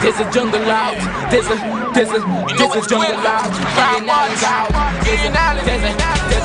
There's a jungle out. There's a jungle out.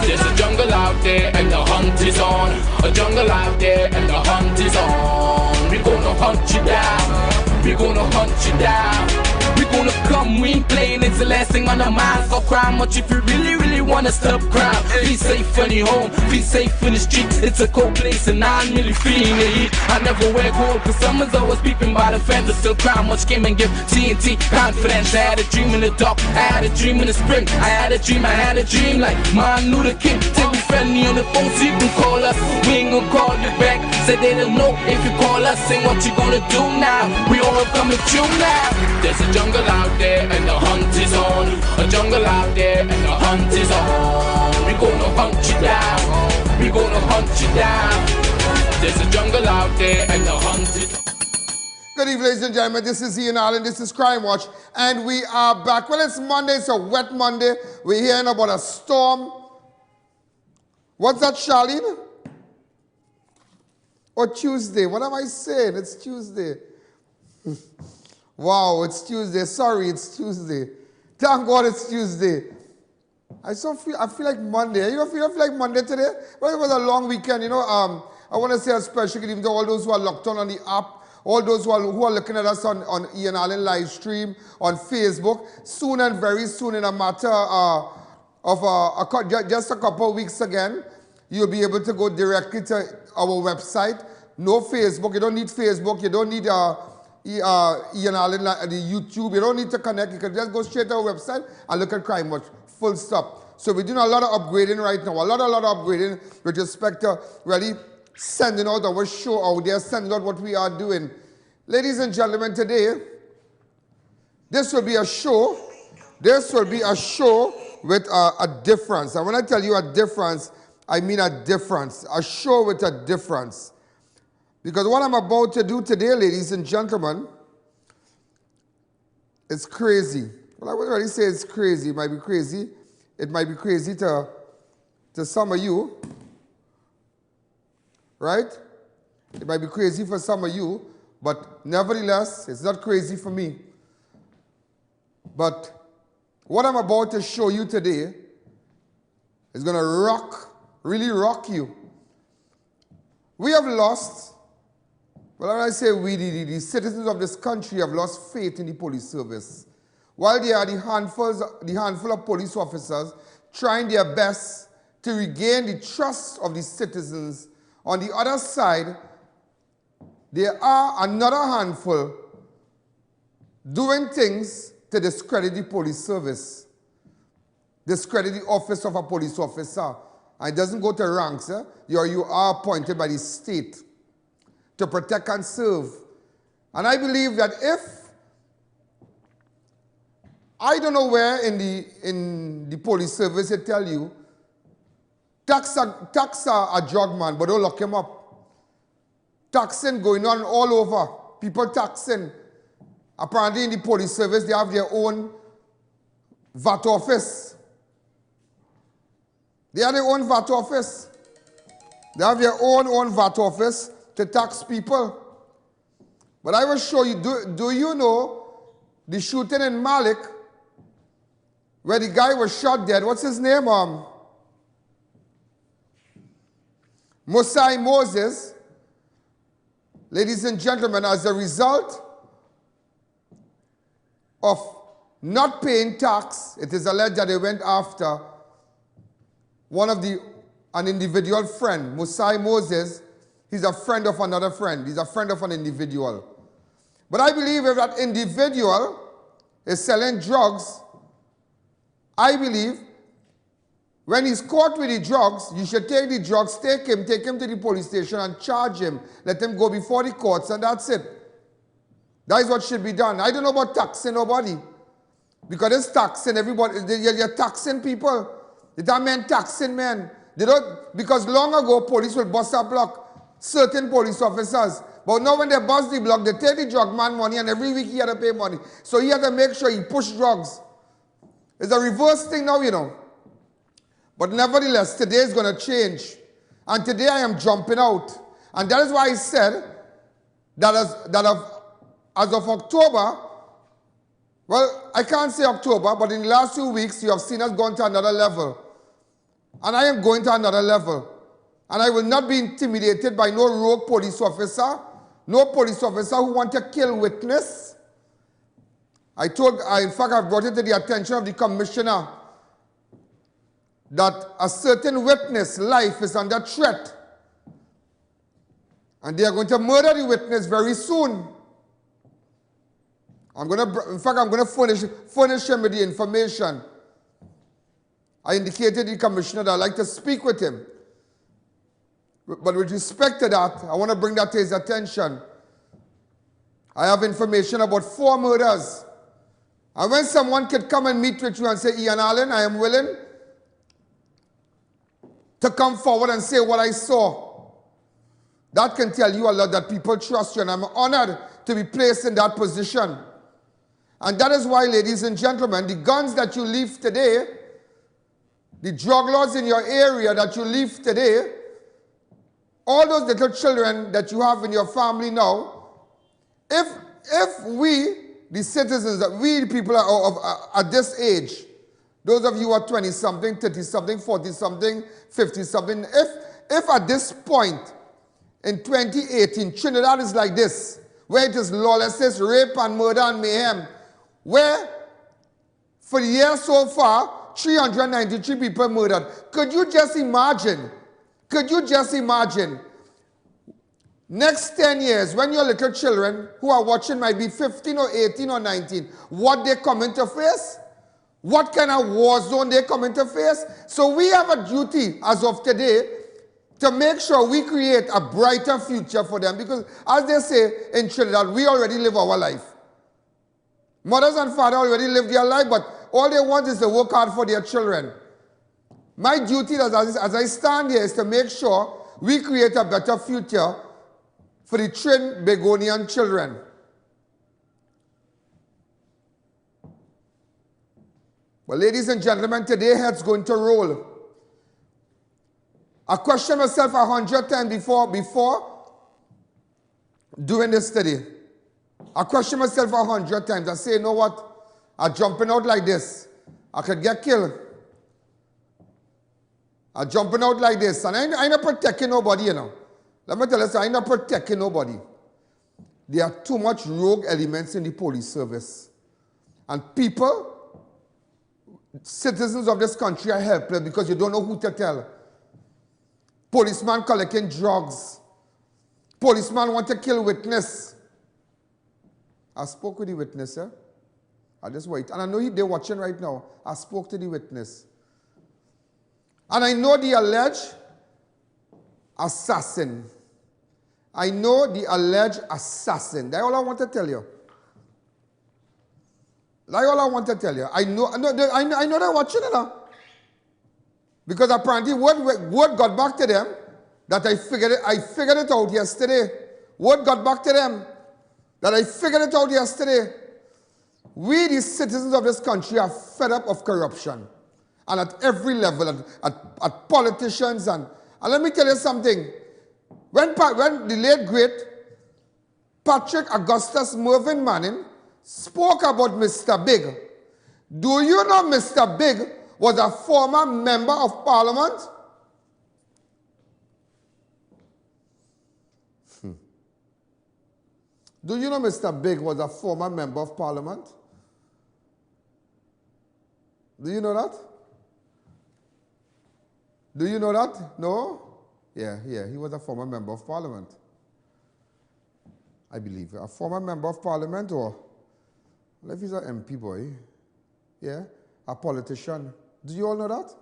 There's a jungle out there and the hunt is on. A jungle out there and the hunt is on. We gonna hunt you down. We gonna hunt you down. We gonna come, we ain't playing, it's the last thing on our minds. Go crime much if you really wanna stop crime. Be safe in your home, be safe in the streets. It's a cold place and I'm really feeling the heat. I never wear gold cause someone's always peeping by the fence. Still crime much came and give TNT confidence. I had a dream in the dark, I had a dream in the spring. I had a dream like Martin Luther King. Take me friendly on the phone so you can call us. We ain't gonna call you back, say they don't know if you call us. Say what you gonna do now, we all coming through now. There's a jungle out there and the hunt is on. A jungle out there and the hunt is on. We gonna hunt you down. We gonna hunt you down. There's a jungle out there and the hunt is on. Good evening, ladies and gentlemen. This is I.A.N. This is Crime Watch, and we are back. Well, it's Monday. It's a wet Monday. We're hearing about a storm. What's that, Charlene? Or Tuesday? What am I saying? It's Tuesday. Wow, it's Tuesday. Sorry, it's Tuesday. Thank God it's Tuesday. I feel like Monday. You don't feel like Monday today? Well, it was a long weekend. You know, I want to say a special good evening to all those who are locked on the app, all those who are looking at us on I.A.N. live stream, on Facebook. Soon and very soon, in a matter of just a couple of weeks again, you'll be able to go directly to our website. No Facebook. You don't need Facebook. You don't need I.A.N. the YouTube. You don't need to connect. You can just go straight to our website and look at Crime Watch. Full stop. So we're doing a lot of upgrading right now. A lot of upgrading with respect to really sending out our show out there, sending out what we are doing. Ladies and gentlemen, today, this will be a show. This will be a show with a difference. And when I tell you a difference, I mean a difference. A show with a difference. Because what I'm about to do today, ladies and gentlemen, it's crazy. Well, I would already say it's crazy. It might be crazy. It might be crazy to some of you, right? It might be crazy for some of you, but nevertheless, it's not crazy for me. But what I'm about to show you today is going to rock, really rock you. We have lost. Well, when I say we, the citizens of this country have lost faith in the police service. While there are the handful of police officers trying their best to regain the trust of the citizens, on the other side, there are another handful doing things to discredit the police service, discredit the office of a police officer. And it doesn't go to ranks. You are appointed by the state to protect and serve. And I believe that if, I don't know where in the police service they tell you, tax a drug man, but don't lock him up. Taxing going on all over. People taxing. Apparently in the police service they have their own VAT office. They have their own VAT office. They have their own VAT office to tax people. But I will show you, do you know the shooting in Malick, where the guy was shot dead? What's his name? Musai Moses. Ladies and gentlemen, as a result of not paying tax, it is alleged that they went after an individual friend, Musai Moses. He's a friend of another friend. He's a friend of an individual. But I believe if that individual is selling drugs, I believe when he's caught with the drugs, you should take the drugs, take him to the police station and charge him. Let him go before the courts and that's it. That is what should be done. I don't know about taxing nobody. Because it's taxing everybody. You're taxing people. It don't mean taxing, man. They don't, because long ago, police will bust a block certain police officers. But now when they bust the block, they take the drug man money and every week he had to pay money. So he had to make sure he push drugs. It's a reverse thing now, you know. But nevertheless, today is going to change. And today I am jumping out. And that is why I said that as of October, Well, I can't say October, but in the last 2 weeks, you have seen us going to another level. And I am going to another level. And I will not be intimidated by no rogue police officer, no police officer who want to kill witness. In fact, I brought it to the attention of the commissioner that a certain witness' life is under threat. And they are going to murder the witness very soon. In fact, I'm going to furnish him with the information. I indicated to the commissioner that I'd like to speak with him. But with respect to that, I want to bring that to his attention. I have information about 4 murders. And when someone could come and meet with you and say, Ian Allen, I am willing to come forward and say what I saw, that can tell you a lot that people trust you, and I'm honored to be placed in that position. And that is why, ladies and gentlemen, the guns that you leave today, the drug laws in your area that you leave today, all those little children that you have in your family now, if we, the citizens, that we, the people at this age, those of you who are 20-something, 30-something, 40-something, 50-something, if at this point in 2018, Trinidad is like this, where it is lawlessness, rape and murder and mayhem, where for the year so far, 393 people murdered. Could you just imagine? Could you just imagine? Next 10 years, when your little children who are watching might be 15 or 18 or 19, what they come into face? What kind of war zone they come into face? So we have a duty as of today to make sure we create a brighter future for them, because as they say in Trinidad, we already live our life. Mothers and fathers already live their life, but all they want is to work hard for their children. My duty as I stand here is to make sure we create a better future for the Trin-Begonian children. Well, ladies and gentlemen, today head's going to roll. I questioned myself 100 times before doing this study. I questioned myself 100 times. I say, you know what? I'm jumping out like this. I could get killed. I'm jumping out like this. And I'm not protecting nobody, you know. Let me tell you something, I'm not protecting nobody. There are too much rogue elements in the police service. And people, citizens of this country are helpless because you don't know who to tell. Policeman collecting drugs. Policeman want to kill witness. I spoke with the witness, sir. I just wait. And I know they're watching right now. I spoke to the witness. And I know the alleged assassin. I know the alleged assassin. That's all I want to tell you. That's all I want to tell you. I know they're watching it now. Because apparently word got back to them that I figured it out yesterday. Word got back to them that I figured it out yesterday. We, the citizens of this country, are fed up of corruption. And at every level, at politicians. And let me tell you something. When the late, great Patrick Augustus Mervyn Manning spoke about Mr. Big, do you know Mr. Big was a former member of parliament? Do you know Mr. Big was a former member of parliament? Do you know that? Do you know that? No? Yeah, he was a former member of parliament. I believe. A former member of parliament, or if he's an MP boy. Yeah, a politician. Do you all know that?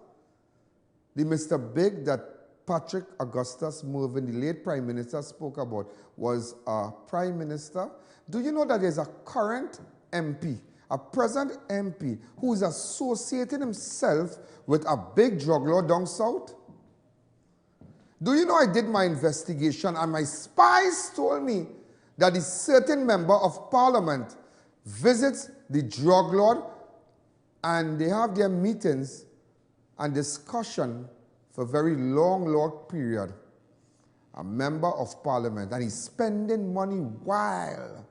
The Mr. Big that Patrick Augustus Mervyn, the late Prime Minister, spoke about was a Prime Minister. Do you know that there's a current MP, a present MP, who is associating himself with a big drug lord down south? Do you know I did my investigation and my spies told me that a certain member of parliament visits the drug lord and they have their meetings and discussion for a very long period. A member of parliament, and he's spending money while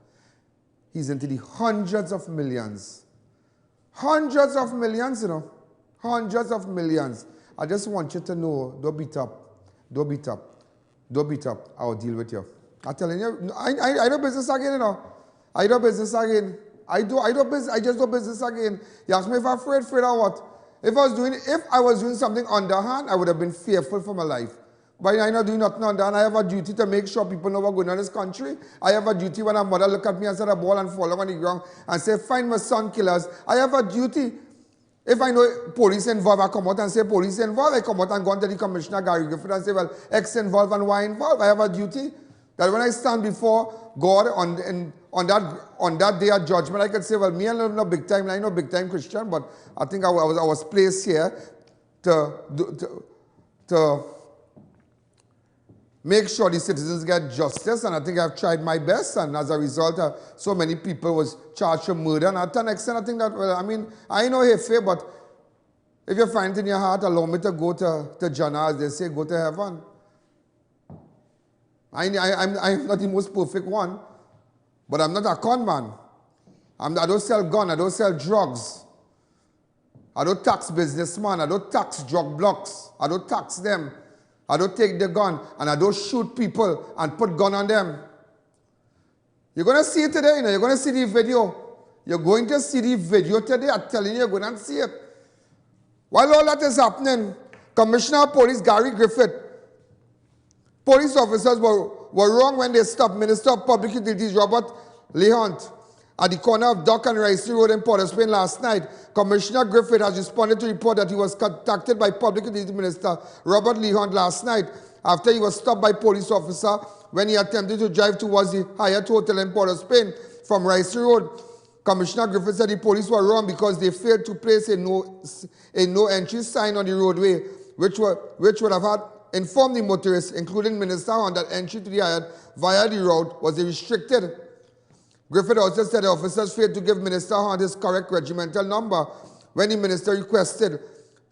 he's into the hundreds of millions. Hundreds of millions, you know. Hundreds of millions. I just want you to know, don't beat up. Don't beat up. Don't beat up. I'll deal with you. I'm telling you, I do business again, you know. I do business again. I just do business again. You ask me if I'm afraid of what? If I was doing something underhand, I would have been fearful for my life. But I'm not doing nothing underhand. I have a duty to make sure people know what's going on in this country. I have a duty when a mother look at me and set a ball and fall on the ground and say, find my son killers. I have a duty. If I know police involved, I come out and say police involved. I come out and go into the Commissioner Gary Griffith and say, well, X involved and Y involved. I have a duty that when I stand before God on that day of judgment, I could say, well, me, I know big time, I know big time Christian, but I think I was placed here to make sure the citizens get justice, and I think I've tried my best, and as a result, so many people was charged for murder, and to an extent, I think that, well, I mean, I know Hefe, but if you find it in your heart, allow me to go to Jannah, as they say, go to heaven. I'm not the most perfect one, but I'm not a con man. I don't sell gun, I don't sell drugs. I don't tax businessmen, I don't tax drug blocks, I don't tax them. I don't take the gun and I don't shoot people and put gun on them. You're going to see it today, you know, you're going to see the video. You're going to see the video today, I'm telling you, you're going to see it. While all that is happening, Commissioner of Police Gary Griffith, police officers were wrong when they stopped Minister of Public Utilities Robert Lee Hunte at the corner of Dock and Rice Road in Port of Spain last night. Commissioner Griffith has responded to report that he was contacted by Public Utilities Minister Robert Lee Hunte last night after he was stopped by police officer when he attempted to drive towards the HYATT Hotel in Port of Spain from Rice Road. Commissioner Griffith said the police were wrong because they failed to place a no entry sign on the roadway, which would have had informed the motorists, including Minister Hunte, that entry to the HYATT via the route was restricted. Griffith also said the officers failed to give Minister Hunte his correct regimental number when the minister requested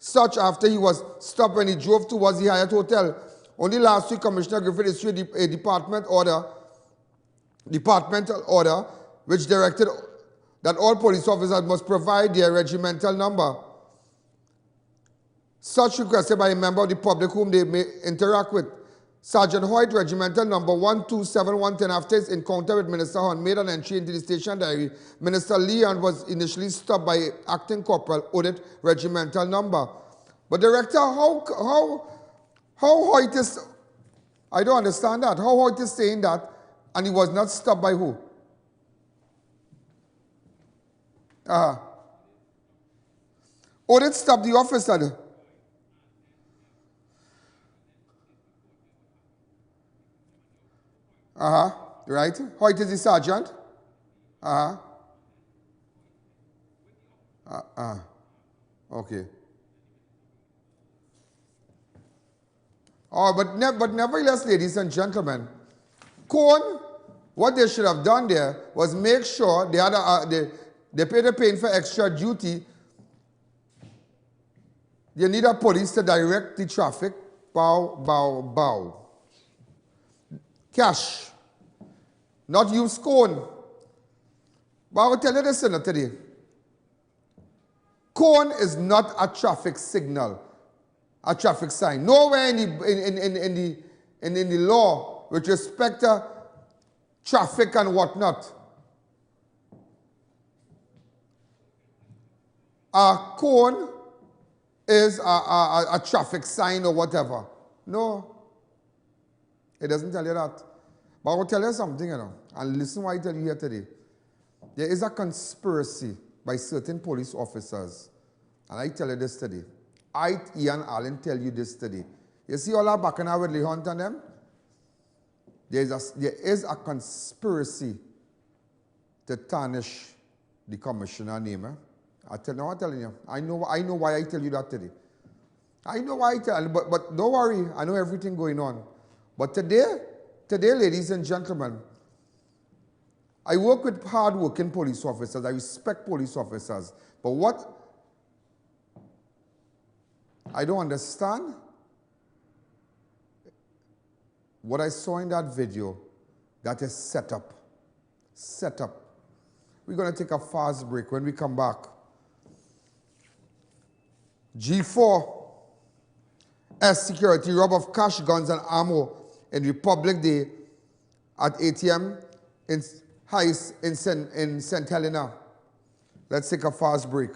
such after he was stopped when he drove towards the HYATT Hotel. Only last week, Commissioner Griffith issued a departmental order which directed that all police officers must provide their regimental number. Such requested by a member of the public whom they may interact with. Sergeant Hoyt, regimental number 127110, after his encounter with Minister Hunte, made an entry into the station diary. Minister Leon was initially stopped by Acting Corporal Audit, regimental number. But Director, how Hoyt is, I don't understand that. How Hoyt is saying that, and he was not stopped by who? Audit stopped the officer. Right. Hoyt is the sergeant. Okay. Oh, but nevertheless, ladies and gentlemen, Cone, what they should have done there was make sure they had they paid a paying for extra duty. You need a police to direct the traffic. Bow, bow, bow. Cash. Not use cone. But I will tell you this today. Cone is not a traffic signal, a traffic sign. Nowhere in the law with respect to traffic and whatnot. A cone is a traffic sign or whatever. No. It doesn't tell you that. But I will tell you something, you know, and listen what I tell you here today. There is a conspiracy by certain police officers, and I tell you this today. I.A.N. Allen tell you this today. You see all that back and with Lee Hunte and them? There is a conspiracy to tarnish the commissioner name. I'm telling you. I know why I tell you that today. I know why I tell you, but don't worry, I know everything going on. But today, ladies and gentlemen, I work with hard-working police officers. I respect police officers. But what I don't understand, what I saw in that video, that is set up. Set up. We're going to take a fast break. When we come back, G4S security rob of cash, guns, and ammo in Republic Day at ATM in heist in St. Helena. Let's take a fast break.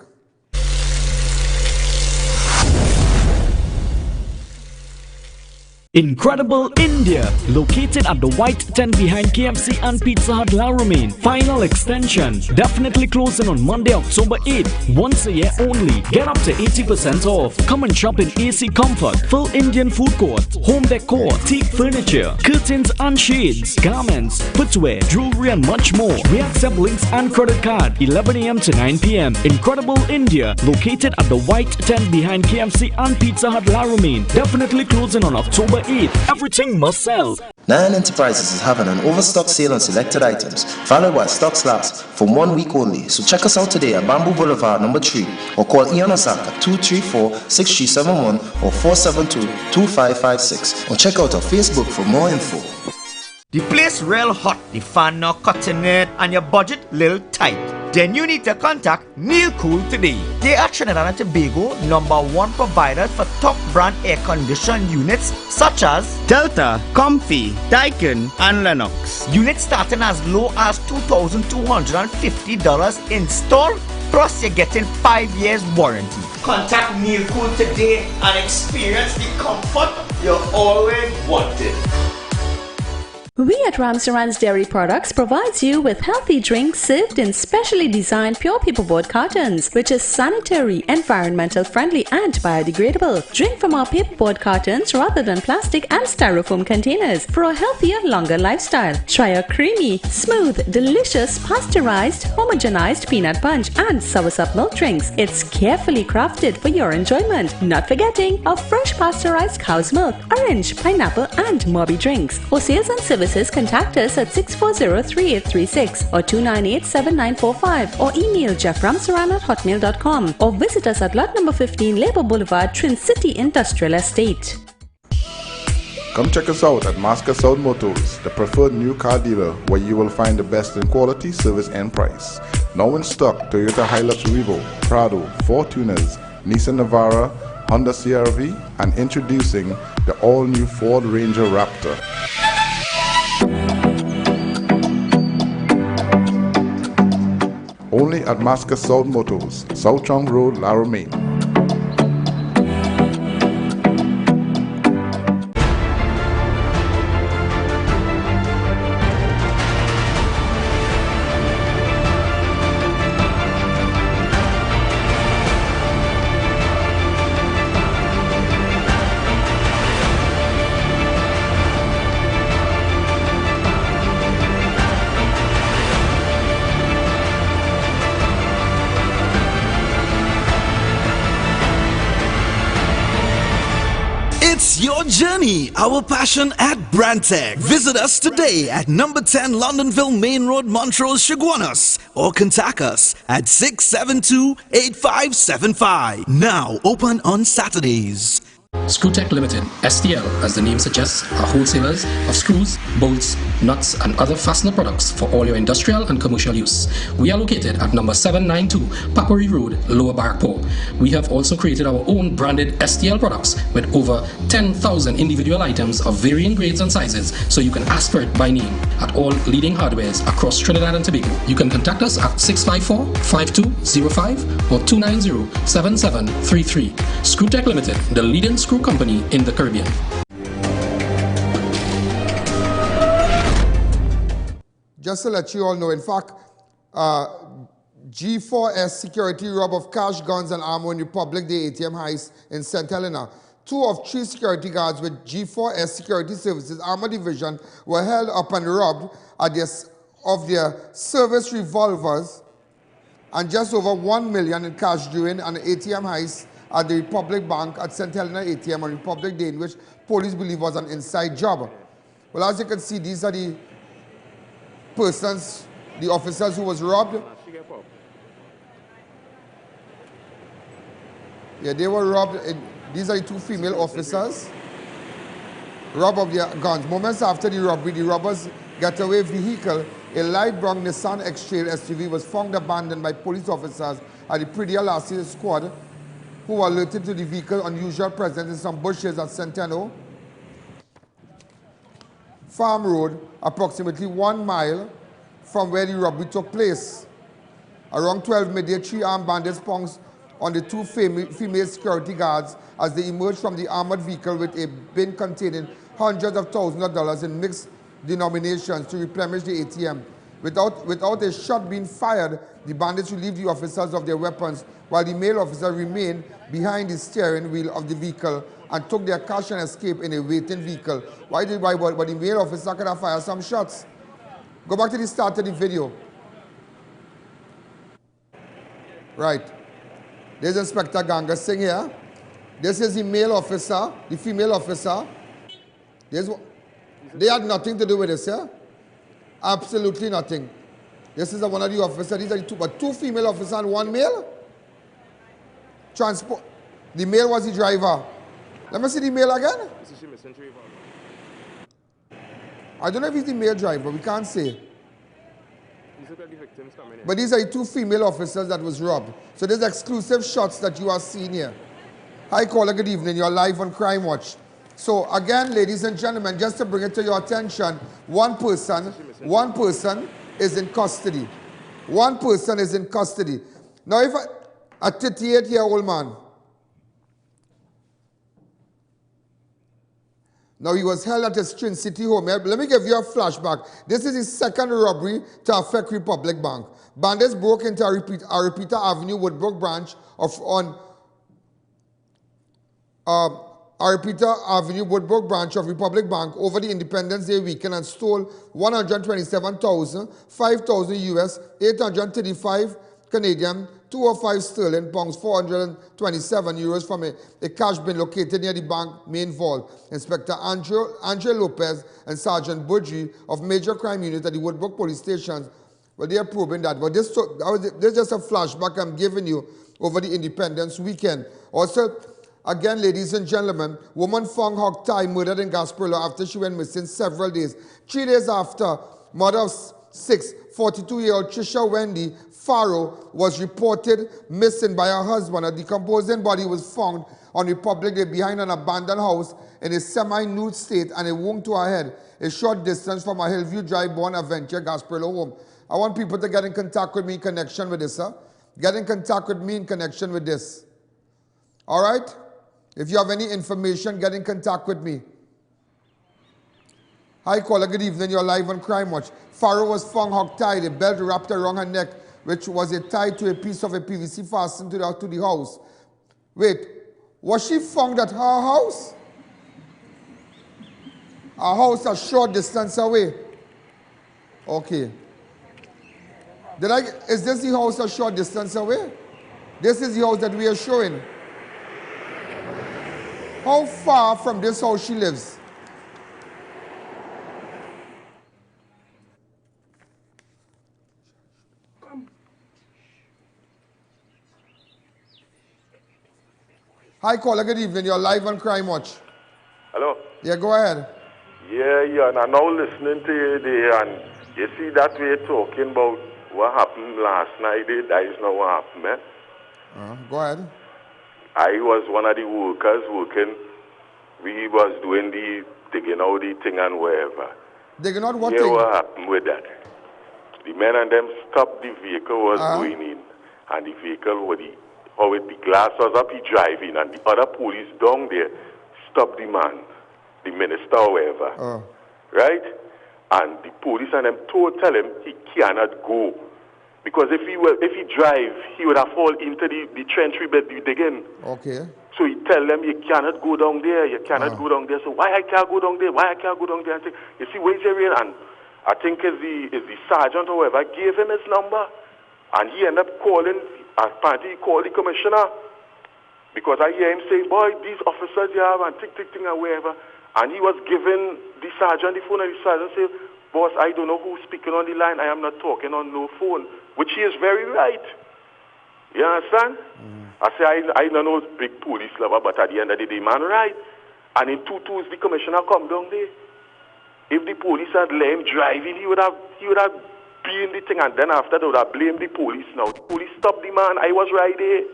Incredible India, located at the white tent behind KFC and Pizza Hut La Romaine. Final extension, definitely closing on Monday, October 8th. Once a year only. Get up to 80% off. Come and shop in AC Comfort, full Indian food court, home decor, teak furniture, curtains and shades, garments, footwear, jewelry and much more. We accept links and credit card, 11 a.m. to 9 p.m. Incredible India, located at the white tent behind KFC and Pizza Hut La Romaine. Definitely closing on October 8th. Everything must sell. I.A.N Enterprises is having an overstock sale on selected items, followed by stock slaps for 1 week only. So check us out today at Bamboo Boulevard number 3 or call I.A.N Osaka 234-6371 or 472-2556 or check out our Facebook for more info. The place real hot, the fan not cutting it, and your budget little tight. Then you need to contact Neil Cool today. They are Trinidad and Tobago #1 provider for top brand air conditioned units such as Delta, Comfy, Daikin, and Lennox. Units starting as low as $2,250 install, plus you're getting 5 years warranty. Contact Neil Cool today and experience the comfort you always wanted. We at Ramsaran's Dairy Products provides you with healthy drinks served in specially designed pure paperboard cartons, which is sanitary, environmental friendly and biodegradable. Drink from our paperboard cartons rather than plastic and styrofoam containers for a healthier, longer lifestyle. Try our creamy, smooth, delicious, pasteurized, homogenized peanut punch and soursop milk drinks. It's carefully crafted for your enjoyment. Not forgetting our fresh pasteurized cow's milk, orange, pineapple and Moby drinks. For sales and services, contact us at 640-3836 or 298-7945 or email jefframsaran@hotmail.com or visit us at lot number 15 Labour Boulevard, Trin City Industrial Estate. Come check us out at Masca South Motors, the preferred new car dealer where you will find the best in quality, service and price. Now in stock, Toyota Hilux Revo, Prado, Fortuners, Nissan Navara, Honda CR-V and introducing the all-new Ford Ranger Raptor. Only at Masca South Motors, South Chong Road, La Romaine. It's your journey, our passion at Brandtech. Visit us today at number 10 Londonville Main Road, Montrose, Chaguanas, or contact us at 672-8575. Now open on Saturdays. Screwtech Limited, STL, as the name suggests, are wholesalers of screws, bolts, nuts, and other fastener products for all your industrial and commercial use. We are located at number 792 Papuri Road, Lower Barrackpore. We have also created our own branded STL products with over 10,000 individual items of varying grades and sizes, so you can ask for it by name at all leading hardwares across Trinidad and Tobago. You can contact us at 654-5205 or 290-7733. Screwtech Limited, the leading screw company in the Caribbean. Just to let you all know, in fact, G4S security rob of cash, guns, and ammo in Republic Day ATM heist in St. Helena. 2 of 3 security guards with G4S Security Services Armor Division were held up and robbed of their service revolvers and just over $1 million in cash during an ATM heist at the Republic Bank at St. Helena ATM on Republic Day, in which police believe was an inside job. Well, as you can see, these are the persons, the officers who was robbed. Yeah, they were robbed. These are the 2 female officers, robbed of their guns. Moments after the robbery, the robbers' getaway vehicle, a light brown Nissan X-Trail SUV, was found abandoned by police officers at the Predial Lassie Squad who alerted to the vehicle unusual presence in some bushes at Centeno Farm Road, approximately 1 mile from where the robbery took place. Around 12 midday, 3 armed bandits pounced on the 2 female security guards as they emerged from the armored vehicle with a bin containing hundreds of thousands of dollars in mixed denominations to replenish the ATM. Without a shot being fired, the bandits relieved the officers of their weapons while the male officer remained behind the steering wheel of the vehicle and took their cash and escaped in a waiting vehicle. But the male officer could have fired some shots. Go back to the start of the video. Right. There's Inspector Ganga Singh here. This is the male officer, the female officer. They had nothing to do with this, yeah? Absolutely nothing. This is one of the officers. These are the 2 female officers and 1 male. Transport. The male was the driver. Let me see the male again. I don't know if he's the male driver. We can't say. But these are the 2 female officers that was robbed. So there's exclusive shots that you are seeing here. Hi, caller. Good evening. You're live on Crime Watch. So again, ladies and gentlemen, just to bring it to your attention, one person is in custody. 1 person is in custody. Now, if a 38-year-old man, now he was held at his Trin City home. Let me give you a flashback. This is his 2nd robbery to affect Republic Bank. Bandits broke into Aripita Avenue, Woodbrook branch of Republic Bank over the Independence Day weekend and stole 127,000, 5,000 US, 835 Canadian, 205 sterling, pounds 427 euros from a cash bin located near the bank main vault. Inspector Andre Lopez and Sergeant Budgie of Major Crime Unit at the Woodbrook Police Station, well, they are probing that. But this is just a flashback I'm giving you over the Independence weekend. Also, again, ladies and gentlemen, woman found hog-tied, murdered in Gasparillo after she went missing several days. 3 days after, mother of 6, 42-year-old Trisha Wendy Farrow was reported missing by her husband. A decomposing body was found on Republic Day behind an abandoned house in a semi-nude state and a wound to her head, a short distance from a Hillview Drive Bonaventure Gasparillo home. I want people to get in contact with me in connection with this, sir. Get in contact with me in connection with this. All right? If you have any information, get in contact with me. Hi, caller. Good evening. You're live on Crime Watch. Farrow was found hog-tied, a belt wrapped around her neck, which was tied to a piece of a PVC fastened to the house. Wait, was she found at her house? Her house a short distance away. Okay. Is this the house a short distance away? This is the house that we are showing. How far from this house she lives? Hi, caller. Good evening. You're live on Crime Watch. Hello? Yeah, go ahead. Yeah, and I'm now listening to you there, and you see that we're talking about what happened last night, that is not what happened, man. Go ahead. I was one of the workers working. We was doing digging out the thing and wherever. Digging out what thing? Yeah, what happened with that? The men and them stopped the vehicle was going in, and the vehicle with the glass was up, he driving, and the other police down there stopped the man, the minister or whatever. Right? And the police and them tell him he cannot go. Because if he drive, he would have fall into the trench we bed digging. Okay. So he tell them you cannot go down there, you cannot go down there. So why I can't go down there? Why I can't go down there? And say, you see, where's your real? And I think is the sergeant or whatever gave him his number, and he ended up calling. Apparently he called the commissioner because I hear him say, boy, these officers you have and tick and whatever. And he was giving the sergeant the phone, and the sergeant said, boss, I don't know who's speaking on the line. I am not talking on no phone, which he is very right. You understand? I say, I don't know big police lover, but at the end of the day, man, right? And in 2 2s, the commissioner come down there. If the police had let him drive in, he would have been the thing, and then after they would have blamed the police. Now, the police stopped the man. I was right there.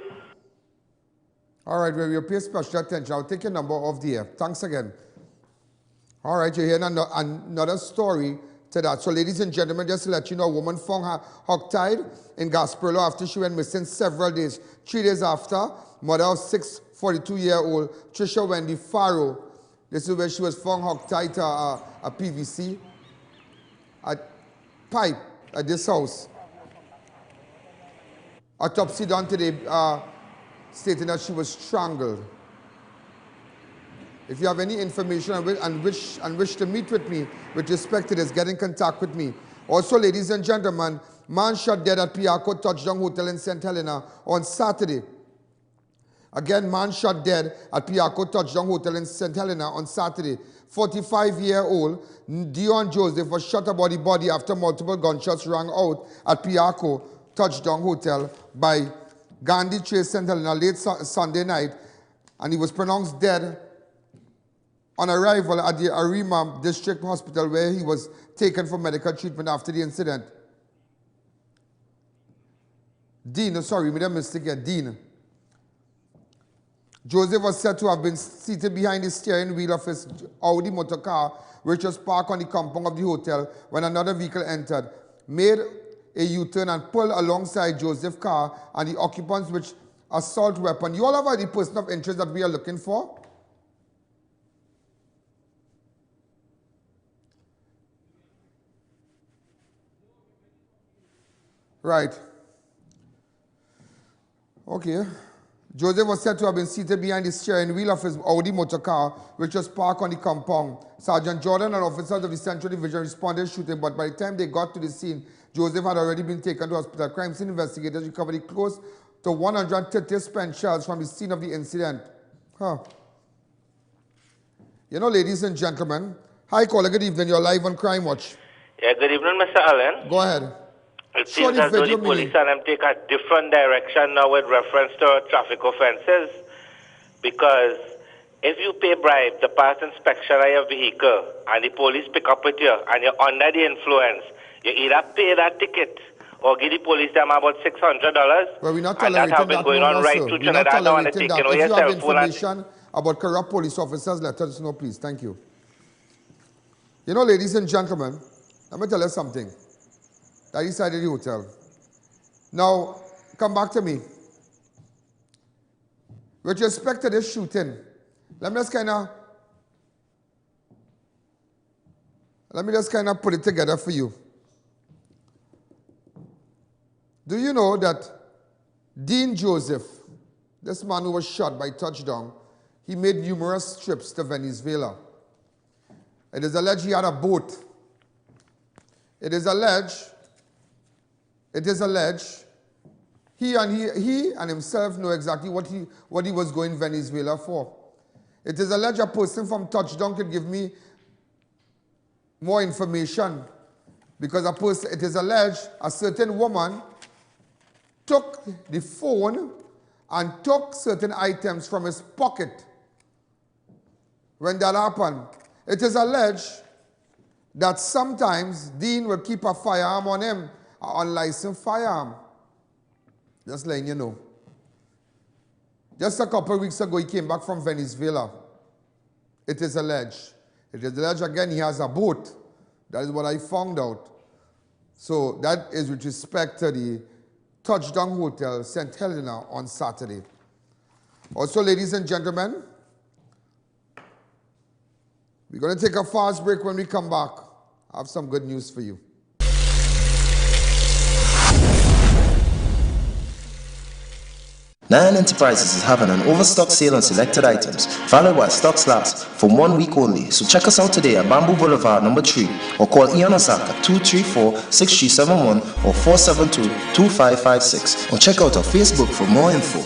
All right, well, we'll pay special attention. I'll take your number off the air. Thanks again. All right, you're hearing another story to that. So, ladies and gentlemen, just to let you know, a woman found her hog-tied in Gasparillo after she went missing several days. 3 days after, mother of 42-year-old Trisha Wendy Farrow. This is where she was found hog-tied to a PVC pipe at this house. Autopsy done today stating that she was strangled. If you have any information and wish to meet with me with respect to this, get in contact with me. Also, ladies and gentlemen, man shot dead at Piarco Touchdown Hotel in St. Helena on Saturday. Again, man shot dead at Piarco Touchdown Hotel in St. Helena on Saturday. 45-year-old Dion Joseph was shot about the body after multiple gunshots rang out at Piarco Touchdown Hotel by Gandhi Chase St. Helena late Sunday night, and he was pronounced dead on arrival at the Arima District Hospital, where he was taken for medical treatment after the incident. Dean, sorry, made a mistake here, Dean. Joseph was said to have been seated behind the steering wheel of his Audi motor car, which was parked on the compound of the hotel when another vehicle entered, made a U-turn and pulled alongside Joseph's car and the occupants with assault weapon. You all have the person of interest that we are looking for? Right. Okay. Joseph was said to have been seated behind the steering wheel of his Audi motor car, which was parked on the compound. Sergeant Jordan and officers of the Central Division responded shooting, but by the time they got to the scene, Joseph had already been taken to hospital. Crime scene investigators recovered close to 130 spent shells from the scene of the incident. You know, ladies and gentlemen, hi, caller, good evening. You're live on Crime Watch. Yeah, good evening, Mr. Allen. Go ahead. It seems as though the police and them take a different direction now with reference to traffic offences, because if you pay bribe to pass inspection of your vehicle and the police pick up with you and you're under the influence, you either pay that ticket or give the police them about $600. Well, we're not and that have been going on right through Trinidad now, and they're taking away your cell phone. If you have information about corrupt police officers, let us know, please. Thank you. You know, ladies and gentlemen, let me tell you something. That inside of the hotel. Now, come back to me. With respect to this shooting, let me just kind of put it together for you. Do you know that Dion Joseph, this man who was shot by Touchdown, he made numerous trips to Venezuela. It is alleged he had a boat. It is alleged he and himself know exactly what he was going Venezuela for. It is alleged a person from Touchdown could give me more information, because it is alleged a certain woman took the phone and took certain items from his pocket. When that happened, it is alleged that sometimes Dean will keep a firearm on him, an unlicensed firearm. Just letting you know. Just a couple of weeks ago, he came back from Venezuela. It is alleged. It is alleged again he has a boat. That is what I found out. So that is with respect to the Touchdown Hotel, St. Helena, on Saturday. Also, ladies and gentlemen, we're going to take a fast break. When we come back, I have some good news for you. I.A.N Enterprises is having an overstock sale on selected items, followed by stock slaps for 1 week only. So check us out today at Bamboo Boulevard number 3, or call I.A.N at 234-6371 or 472-2556, or check out our Facebook for more info.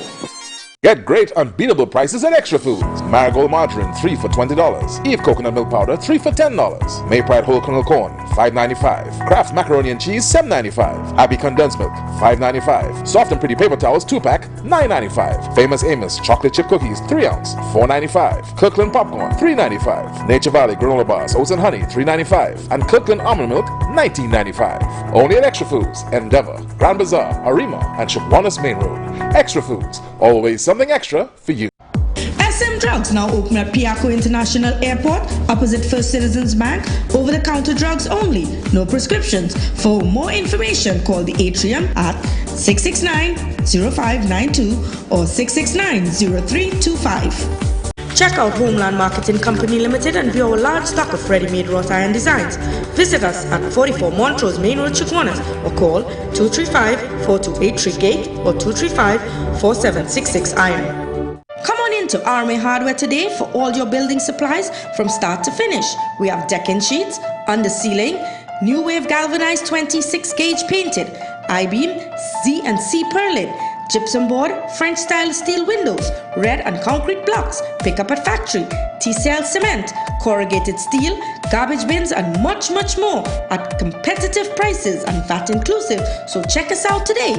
Get great unbeatable prices at Extra Foods. Marigold margarine 3 for $20. Eve coconut milk powder 3 for $10. Maypride whole kernel corn $5.95. Kraft macaroni and cheese, $7.95. Abbey condensed milk, $5.95. Soft and pretty paper towels, 2-pack, $9.95. Famous Amos chocolate chip cookies, 3-ounce, $4.95. Kirkland popcorn, $3.95. Nature Valley granola bars, oats and honey, $3.95. And Kirkland almond milk, $19.95. Only at Extra Foods, Endeavor, Grand Bazaar, Arima, and Shipwanis Main Road. Extra Foods, always something extra for you. SM Drugs now open at Piaco International Airport, opposite First Citizens Bank. Over-the-counter drugs only, no prescriptions. For more information, call the atrium at 669-0592 or 669-0325. Check out Homeland Marketing Company Limited and view our large stock of ready-made wrought iron designs. Visit us at 44 Montrose Main Road, Chaguanas, or call 235-4283 Gate or 235-4766 Iron. Come on into RMA Hardware today for all your building supplies from start to finish. We have decking sheets, under ceiling, new wave galvanized 26-gauge painted, I-beam, Z and C purlin, gypsum board, French style steel windows, red and concrete blocks, pick up at factory, TCL cement, corrugated steel, garbage bins and much more at competitive prices and VAT inclusive. So check us out today.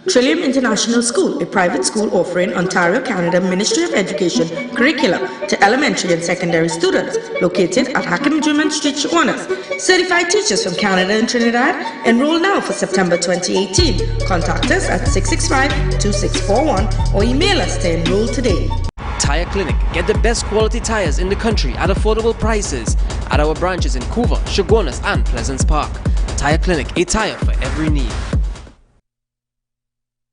Trillium International School, a private school offering Ontario, Canada Ministry of Education curricula to elementary and secondary students, located at Hackam-Juman Street, Chaguanas. Certified teachers from Canada and Trinidad. Enroll now for September 2018. Contact us at 665-2641 or email us to enroll today. Tire Clinic. Get the best quality tires in the country at affordable prices at our branches in Couva, Chaguanas and Pleasance Park. Tire Clinic, a tire for every need.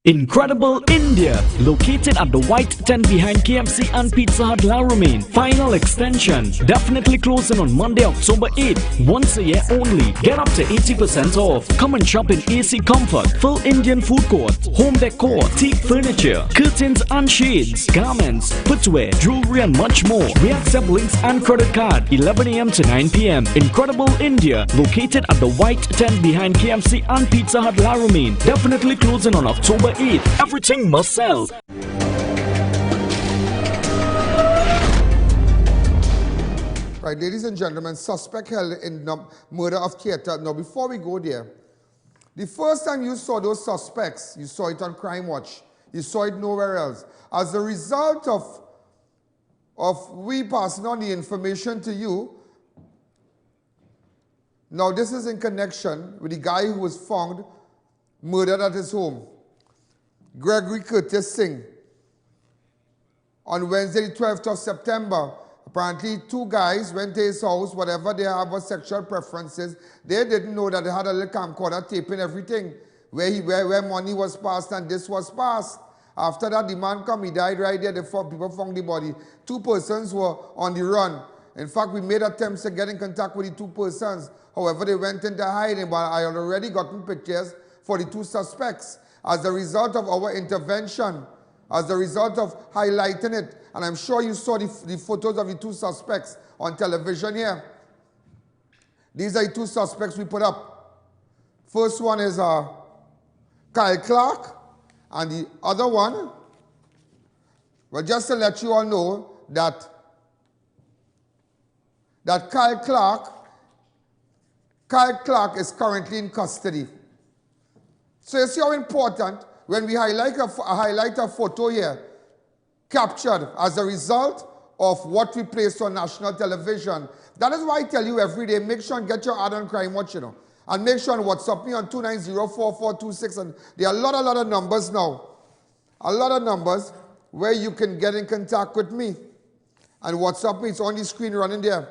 Incredible India, located at the white tent behind KFC and Pizza Hut La Romaine. Final extension, definitely closing on Monday, October 8th. Once a year only. Get up to 80% off. Come and shop in AC Comfort, full Indian food court, home decor, teak furniture, curtains and shades, garments, footwear, jewelry and much more. We accept links and credit card, 11 a.m. to 9 p.m. Incredible India, located at the white tent behind KFC and Pizza Hut La Romaine. Definitely closing on October 8th. Everything must sell. Right, ladies and gentlemen, suspect held in murder of theater. Now, before we go there, the first time you saw those suspects, you saw it on Crime Watch. You saw it nowhere else. As a result of we passing on the information to you, now this is in connection with the guy who was found murdered at his home. Gregory Curtis Singh. On Wednesday, the 12th of September, apparently two guys went to his house, whatever they have as sexual preferences. They didn't know that they had a little camcorder taping everything, where money was passed and this was passed. After that, the man come, he died right there. People found the body. Two persons were on the run. In fact, we made attempts to get in contact with the two persons. However, they went into hiding, but I had already gotten pictures for the two suspects. As a result of our intervention, as a result of highlighting it, and I'm sure you saw the photos of the two suspects on television here. These are the two suspects we put up. First one is Kyle Clark, and the other one, well, just to let you all know that Kyle Clark is currently in custody. So you see how important when we highlight a photo here, captured as a result of what we placed on national television. That is why I tell you every day, make sure and get your ad on Crime Watch, and make sure and WhatsApp me on 2904426. And there are a lot of numbers now. A lot of numbers where you can get in contact with me. And WhatsApp me, it's on the screen running there.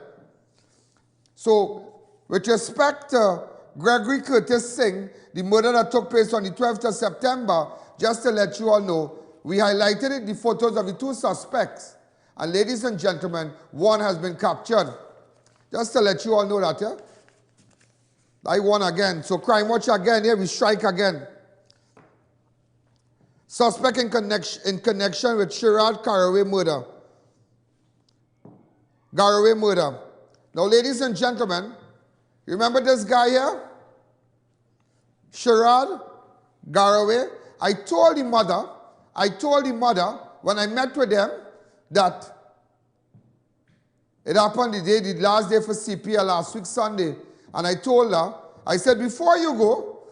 So, with respect to Gregory Curtis Singh, the murder that took place on the 12th of September, just to let you all know, we highlighted the photos of the two suspects. And ladies and gentlemen, one has been captured. Just to let you all know that, yeah? I won again. So Crime Watch again, here we strike again. Suspect in connection with Sherrod Garraway murder. Garraway murder. Now, ladies and gentlemen, you remember this guy here? Sherrod Garraway. I told the mother when I met with them that it happened the last day for CPL last week, Sunday. And I told her, I said, before you go,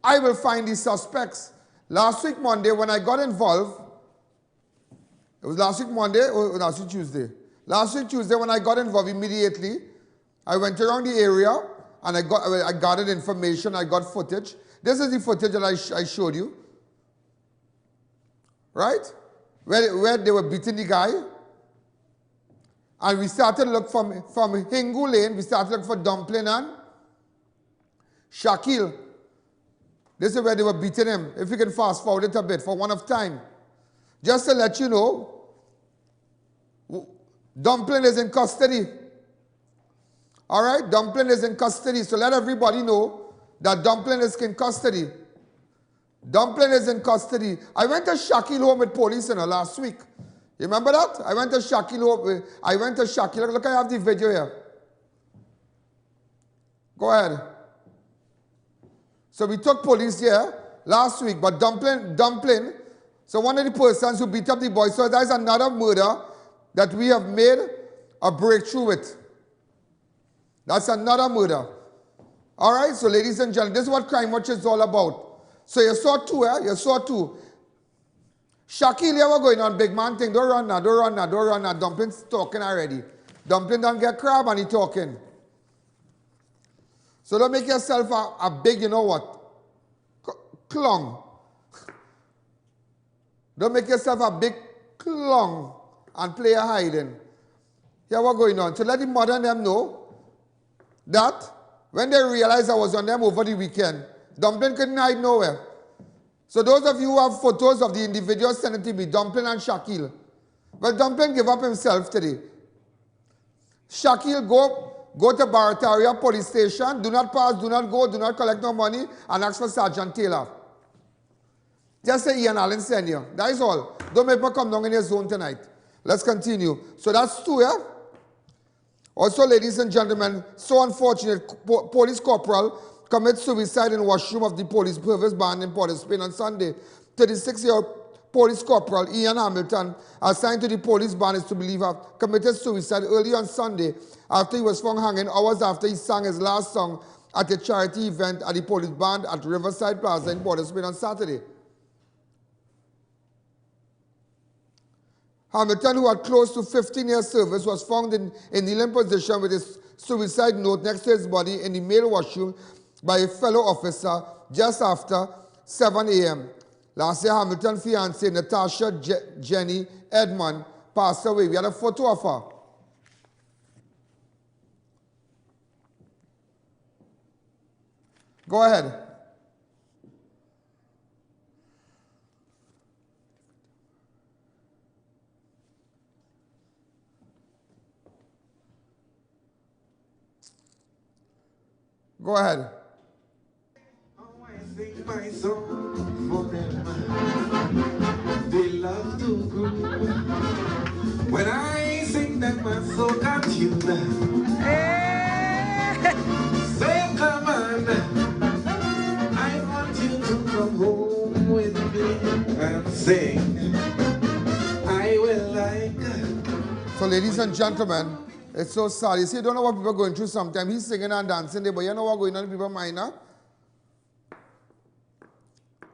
I will find these suspects. Last week, Monday, when I got involved, it was last week, Monday, or last week, Tuesday. Last week, Tuesday, when I got involved immediately, I went around the area and I gathered information, I got footage. This is the footage that I showed you. Right? Where they were beating the guy. And we started to look from Hingu Lane, we started to look for Dumpling and Shakil. This is where they were beating him. If you can fast forward it a bit for one of time. Just to let you know, Dumpling is in custody. All right? Dumpling is in custody. So let everybody know that Dumpling is in custody. Dumpling is in custody. I went to Shakil home with police last week. You remember that? I went to Shakil home. Look, I have the video here. Go ahead. So we took police here last week, but Dumpling, so one of the persons who beat up the boy, so that is another murder that we have made a breakthrough with. That's another murder. All right, so ladies and gentlemen, this is what Crime Watch is all about. So you saw two, You saw two. Shakil, you were going on big man thing. Don't run now. Dumpling's talking already. Dumpling don't get crab and he talking. So don't make yourself a big, you know what, clung. Don't make yourself a big clung and play a hiding. Here what's going on. So let the mother and them know that when they realized I was on them over the weekend, Dumpling couldn't hide nowhere. So those of you who have photos of the individuals, send it to me, Dumpling and Shakil. Well, Dumpling gave up himself today. Shakil, go to Barataria police station, do not pass, do not go, do not collect no money, and ask for Sergeant Taylor. Just say Ian Allen send you. That is all. Don't make me come down in your zone tonight. Let's continue. So that's two, yeah? Also, ladies and gentlemen, so unfortunate, police corporal commits suicide in washroom of the police service band in Port of Spain on Sunday. 36-year-old police corporal Ian Hamilton, assigned to the police band, is to believe have committed suicide early on Sunday after he was found hanging hours after he sang his last song at a charity event at the police band at Riverside Plaza in Port of Spain on Saturday. Hamilton, who had close to 15 years service, was found in kneeling position with his suicide note next to his body in the male washroom by a fellow officer just after 7 a.m. Last year, Hamilton's fiancée, Natasha Jenny Edmond, passed away. We had a photo of her. Go ahead. Go ahead. My song for them, they love to groove. When I sing them, my soul got you. Say, come on, I want you to come home with me and sing. I will like. So, ladies and gentlemen, it's so sad. You see, you don't know what people are going through sometimes. He's singing and dancing there, but you know what's going on in people's mind, huh?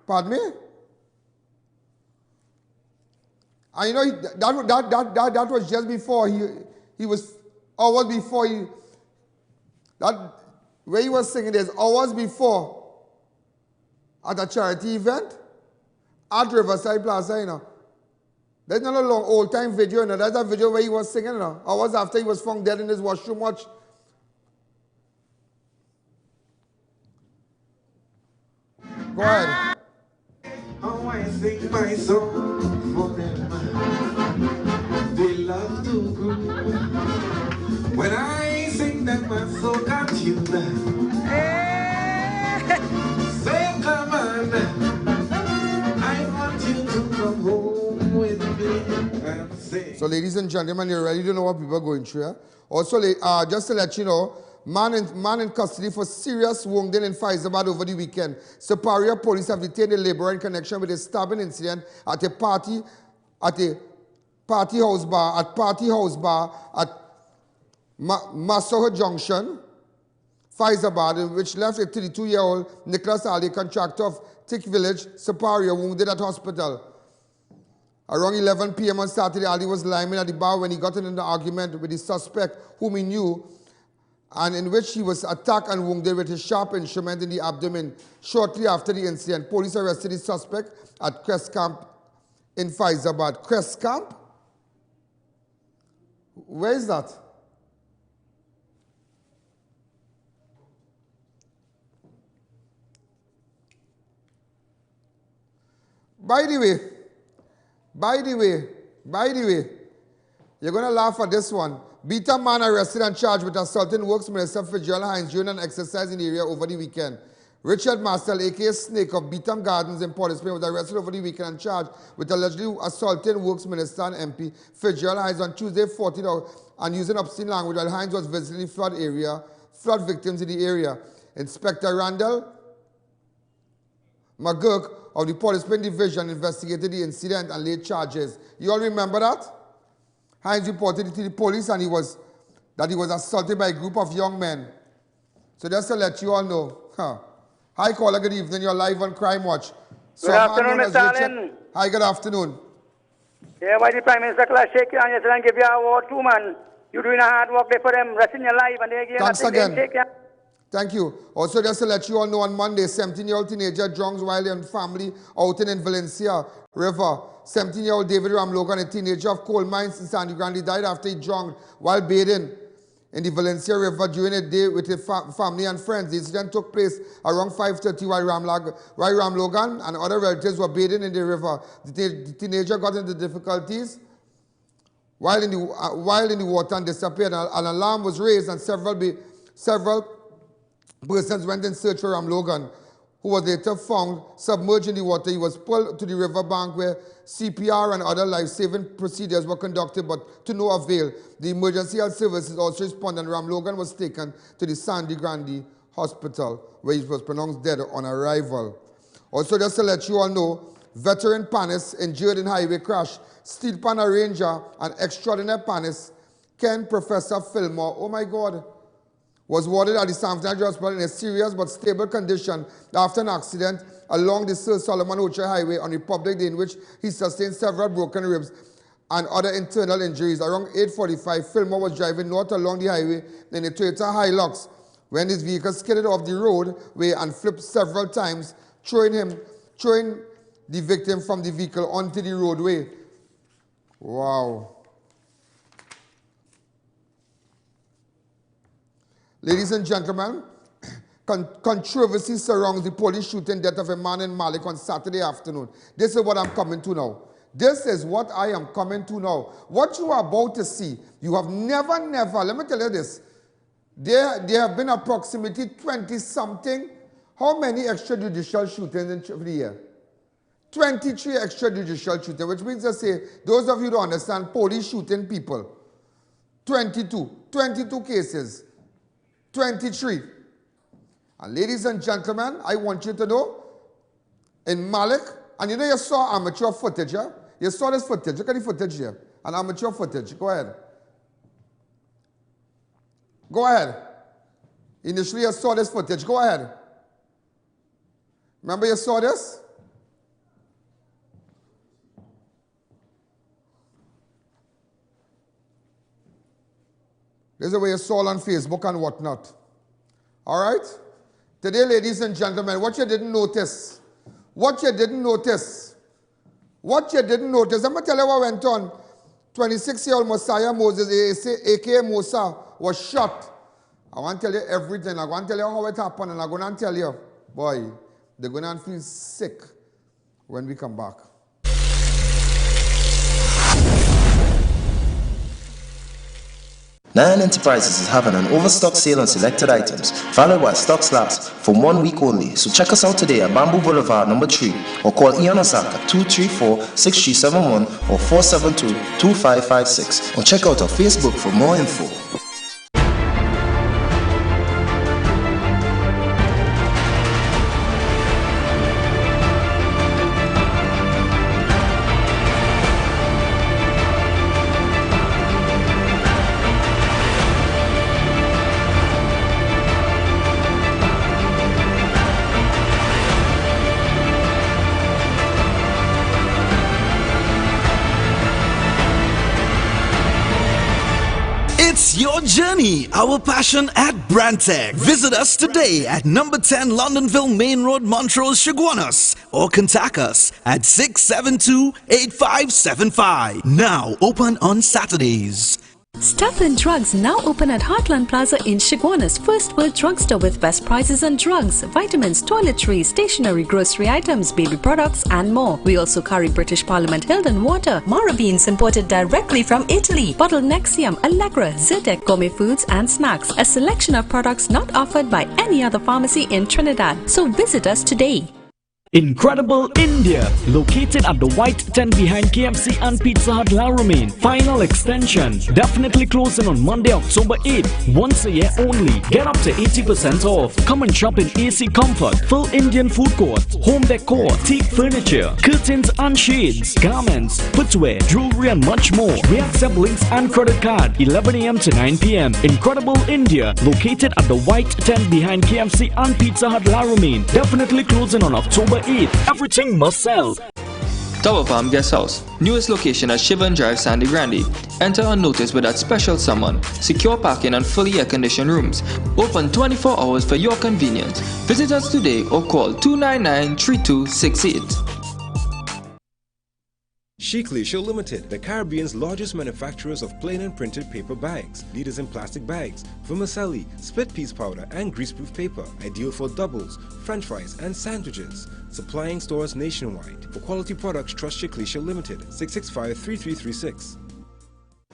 Pardon me? And you know, that was just before he was, hours before he, that, where he was singing, there's hours before, at a charity event, at Riverside Plaza, you know. There's not a long old-time video, you know. There's a video where he was singing, you know, hours after he was found dead in his washroom. Watch. Go ahead. Oh, I sing my song for them. They love to groove. When I sing them, my soul got you. Say, come on, I want you to come home with me and sing. So, ladies and gentlemen, you already don't know what people are going through. Yeah? Also, just to let you know, man in custody for serious wounding in Faizabad over the weekend. Superior police have detained a laborer in connection with a stabbing incident at a party house bar at Masoho Junction, Faizabad, in which left a 32-year-old Nicholas Ali, contractor of Tick Village, Siparia, wounded at hospital. Around 11 p.m. on Saturday, Ali was lying at the bar when he got in an argument with the suspect whom he knew, and in which he was attacked and wounded with a sharp instrument in the abdomen. Shortly after the incident, police arrested the suspect at Crest Camp in Faizabad. Crest Camp? Where is that? By the way, you're going to laugh at this one. Beta man arrested and charged with assaulting Works Minister Fitzgerald Hines during an exercise in the area over the weekend. Richard Marcel, a.k.a. Snake of Beetham Gardens in Port of Spain, was arrested over the weekend and charged with allegedly assaulting Works Minister and MP Fitzgerald Hines on Tuesday, 14th August, and using obscene language while Hines was visiting the flood victims in the area. Inspector Randall McGurk of the Port of Spain Division investigated the incident and laid charges. You all remember that? Hines reported it to the police and he was assaulted by a group of young men. So just to let you all know. Hi caller, good evening. You're live on Crime Watch. Good afternoon, Mr. Allen. Hi, good afternoon. Yeah, why the Prime Minister class shake your hand and give you an award too, man. You're doing a hard work there for them, resting your life and they give you Thanks again. Thank you. Also, just to let you all know, on Monday, 17-year-old teenager drowns while in family outing in Valencia River. 17-year-old David Ramlogan, a teenager of coal mines in Sandy Grande, died after he drowned while bathing in the Valencia River during a day with his family and friends. The incident took place around 5:30 while Ramlogan and other relatives were bathing in the river. The teenager got into difficulties while in the water and disappeared. An alarm was raised and several persons went in search for Ramlogan, who was later found submerged in the water. He was pulled to the river bank where CPR and other life-saving procedures were conducted, but to no avail. The emergency health services also responded, and Ramlogan was taken to the Sandy Grande Hospital, where he was pronounced dead on arrival. Also, just to let you all know, veteran panist injured in highway crash. Steel pan arranger and extraordinary panist Ken Professor Fillmore, oh my God, was warded at the San Fernando Hospital in a serious but stable condition after an accident along the Sir Solomon Ocher Highway on Republic Day, in which he sustained several broken ribs and other internal injuries. Around 8:45, Fillmore was driving north along the highway in a Toyota Hilux when his vehicle skidded off the roadway and flipped several times, throwing the victim from the vehicle onto the roadway. Wow. Ladies and gentlemen, controversy surrounds the police shooting death of a man in Malick on Saturday afternoon. This is what I'm coming to now. This is what I am coming to now. What you are about to see, you have never, let me tell you this. There have been approximately 20-something. How many extrajudicial shootings in the year? 23 extrajudicial shootings, which means to say, those of you who don't understand, police shooting people. 22 cases. 23. And ladies and gentlemen, I want you to know, in Malick, and you know you saw amateur footage, yeah? You saw this footage. Look at the footage here. An amateur footage. Go ahead. Go ahead. Initially you saw this footage. Go ahead. Remember you saw this? This is the way you saw on Facebook and whatnot. All right? Today, ladies and gentlemen, what you didn't notice, I'm going to tell you what went on. 26-year-old Mosiah Moses, a.k.a. Musa, was shot. I want to tell you everything. I want to tell you how it happened, and I'm going to tell you, boy, they're going to feel sick when we come back. I.A.N Enterprises is having an overstock sale on selected items, followed by stock slaps for 1 week only. So check us out today at Bamboo Boulevard number 3 or call I.A.N at 234-6371 or 472-2556 or check out our Facebook for more info. It's your journey, our passion at Brantec. Visit us today at number 10 Londonville Main Road, Montrose, Chaguanas, or contact us at 672-8575. Now open on Saturdays. Stuff and Drugs now open at Heartland Plaza in Chaguanas, first world drugstore with best prices on drugs, vitamins, toiletries, stationery, grocery items, baby products and more. We also carry British Parliament Hilden water, Mara beans imported directly from Italy, bottled Nexium, Allegra, Zyrtec, gourmet foods and snacks, a selection of products not offered by any other pharmacy in Trinidad. So visit us today. Incredible India, located at the White Tent behind KFC and Pizza Hut La Romaine. Final extension, definitely closing on Monday, October 8th. Once a year only. Get up to 80% off. Come and shop in AC Comfort, full Indian food court, home decor, teak furniture, curtains and shades, garments, footwear, jewelry and much more. We accept links and credit card, 11 a.m. to 9 p.m. Incredible India, located at the White Tent behind KFC and Pizza Hut La Romaine. Definitely closing on October 8th. Everything must sell. Tower Farm Guest House, newest location at Shivan Drive, Sandy Grande. Enter unnoticed with that special someone. Secure parking and fully air-conditioned rooms. Open 24 hours for your convenience. Visit us today or call 299-3268. TRICIA Limited, the Caribbean's largest manufacturers of plain and printed paper bags, leaders in plastic bags, vermicelli, split piece powder and greaseproof paper, ideal for doubles, french fries and sandwiches. Supplying stores nationwide. For quality products, trust TRICIA Limited, 665-3336.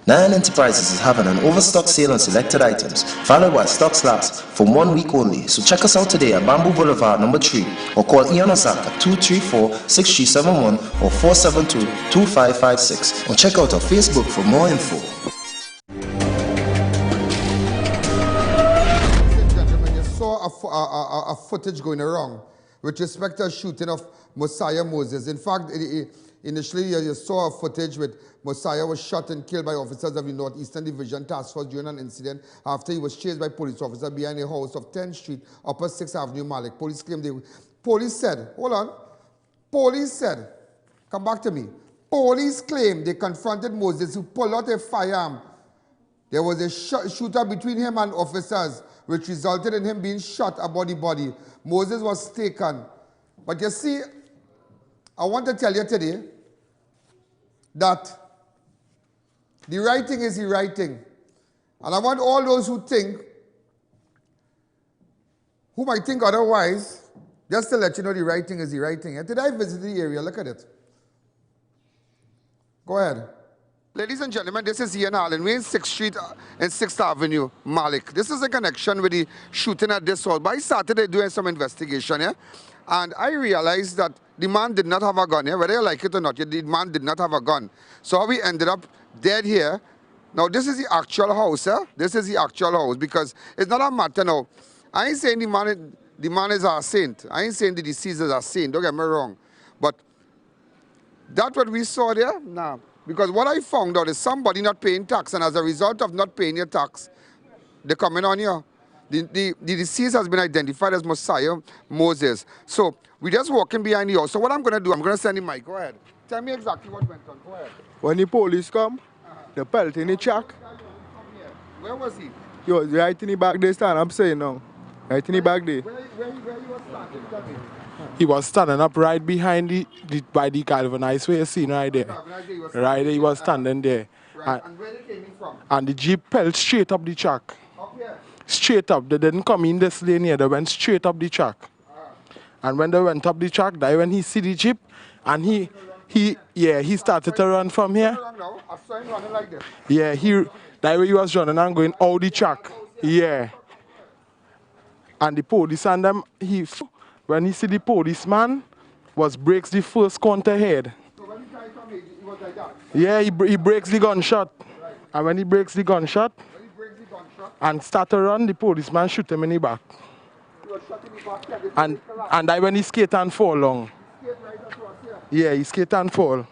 I.A.N Enterprises is having an overstock sale on selected items, followed by stock slaps for 1 week only. So check us out today at Bamboo Boulevard number 3 or call I.A.N at 234-6371 or 472-2556 or check out our Facebook for more info. Ladies and gentlemen, you saw a footage going around with respect to a shooting of Mosiah Moses. In fact, initially you saw a footage with Mosiah was shot and killed by officers of the Northeastern Division Task Force during an incident after he was chased by police officers behind a house of 10th Street, Upper 6th Avenue, Malick. Police claimed police said, come back to me. Police claimed they confronted Moses who pulled out a firearm. There was a shooter between him and officers, which resulted in him being shot about the body. Moses was taken. But you see, I want to tell you today that the right thing is the right thing. And I want all those who might think otherwise, just to let you know the right thing is the right thing. And today I visited the area, look at it. Go ahead. Ladies and gentlemen, this is I.A.N. We're in 6th Street and 6th Avenue, Malick. This is a connection with the shooting at this hall. But I started doing some investigation, yeah? And I realized that the man did not have a gun, yeah? Whether you like it or not, the man did not have a gun. So we ended up dead here. Now, this is the actual house, yeah? This is the actual house because it's not a matter now. I ain't saying the man is a saint. I ain't saying the deceased is a saint, don't get me wrong. But that's what we saw there? Nah. Because what I found out is somebody not paying tax, and as a result of not paying your tax, they're coming on you. The deceased has been identified as Mosiah Moses. So we're just walking behind the house. So what I'm going to do, I'm going to send the mic. Go ahead. Tell me exactly what went on. Go ahead. When the police come, they pelt in the truck. Where was he? He was right in the back there, stand. I'm saying now. Right in the back there. Where he was standing? Tell me. He was standing up right behind by the galvanized way, you seen right there. Right there, he was standing there. Right. And where they came in from? And the Jeep pelt straight up the track. Up here? Straight up. They didn't come in this lane here, they went straight up the track. And when they went up the track, that when he see the Jeep, and he started to run from here. I saw him running like this. Yeah, that way he was running and going out the track. Yeah. And the police and them, when he see the policeman, breaks the first counter head. So when he tried from he was like that? Yeah, he breaks the gunshot. And when he breaks the gunshot, and start to run, the policeman shoot him in the back. He was shot in the back, yeah, and that when he skate and fall long. Skate right across here? Yeah, he skate and fall. He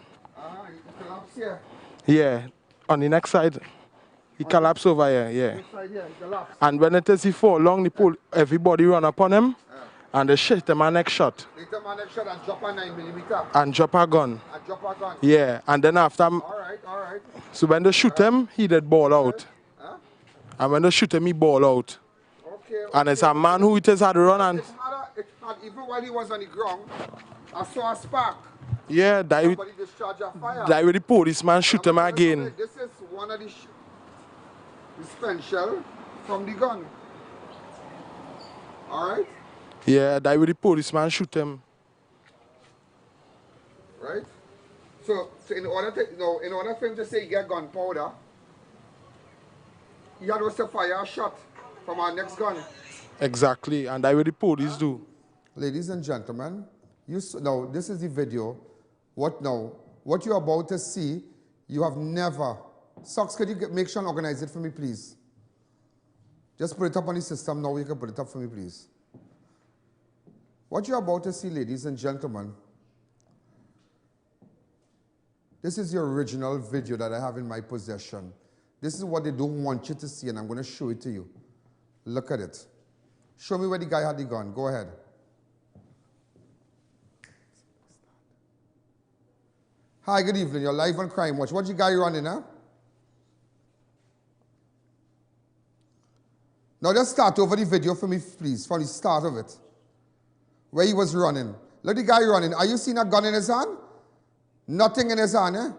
collapsed here? Yeah, on the next side. He collapsed over here, yeah. This side here, he collapsed. And when it is he fall long, everybody run upon him. And they shot him a next shot. Later man next shot and drop a 9mm. And drop a gun. And drop a gun. Yeah, and then after... All right. So when they shoot him, he did ball out. Huh? And when they shoot him, he ball out. Okay. And it's a man who it is had run and... Even while he was on the ground, I saw a spark. Yeah, Somebody discharged a fire. that with the policeman shoot him again. This is one of the spent shell from the gun. All right? Yeah, that with the policeman shoot him. Right? So in order for him to say he get gunpowder, he had to fire a shot from our next gun. Exactly, and that's what the police do. Ladies and gentlemen, now this is the video. What you're about to see, you have never. Socks, could you make sure and organize it for me, please? Just put it up on the system now. You can put it up for me, please. What you're about to see, ladies and gentlemen, this is the original video that I have in my possession. This is what they don't want you to see, and I'm going to show it to you. Look at it. Show me where the guy had the gun. Go ahead. Hi, good evening. You're live on Crime Watch. What's the guy running, huh? Now just start over the video for me, please, from the start of it. Where he was running. Look the guy running. Are you seeing a gun in his hand? Nothing in his hand, eh?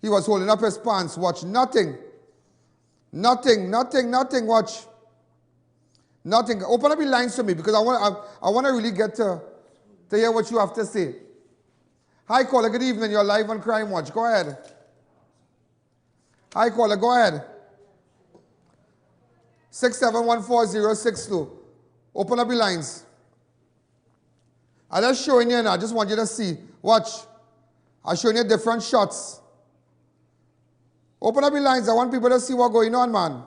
He was holding up his pants. Watch. Nothing. Nothing, watch. Nothing. Open up the lines for me because I want to really get to hear what you have to say. Hi, caller. Good evening. You're live on Crime Watch. Go ahead. Hi, caller. Go ahead. 6714062. Open up the lines. I'm just showing you now. I just want you to see. Watch. I'm showing you different shots. Open up the lines. I want people to see what's going on, man.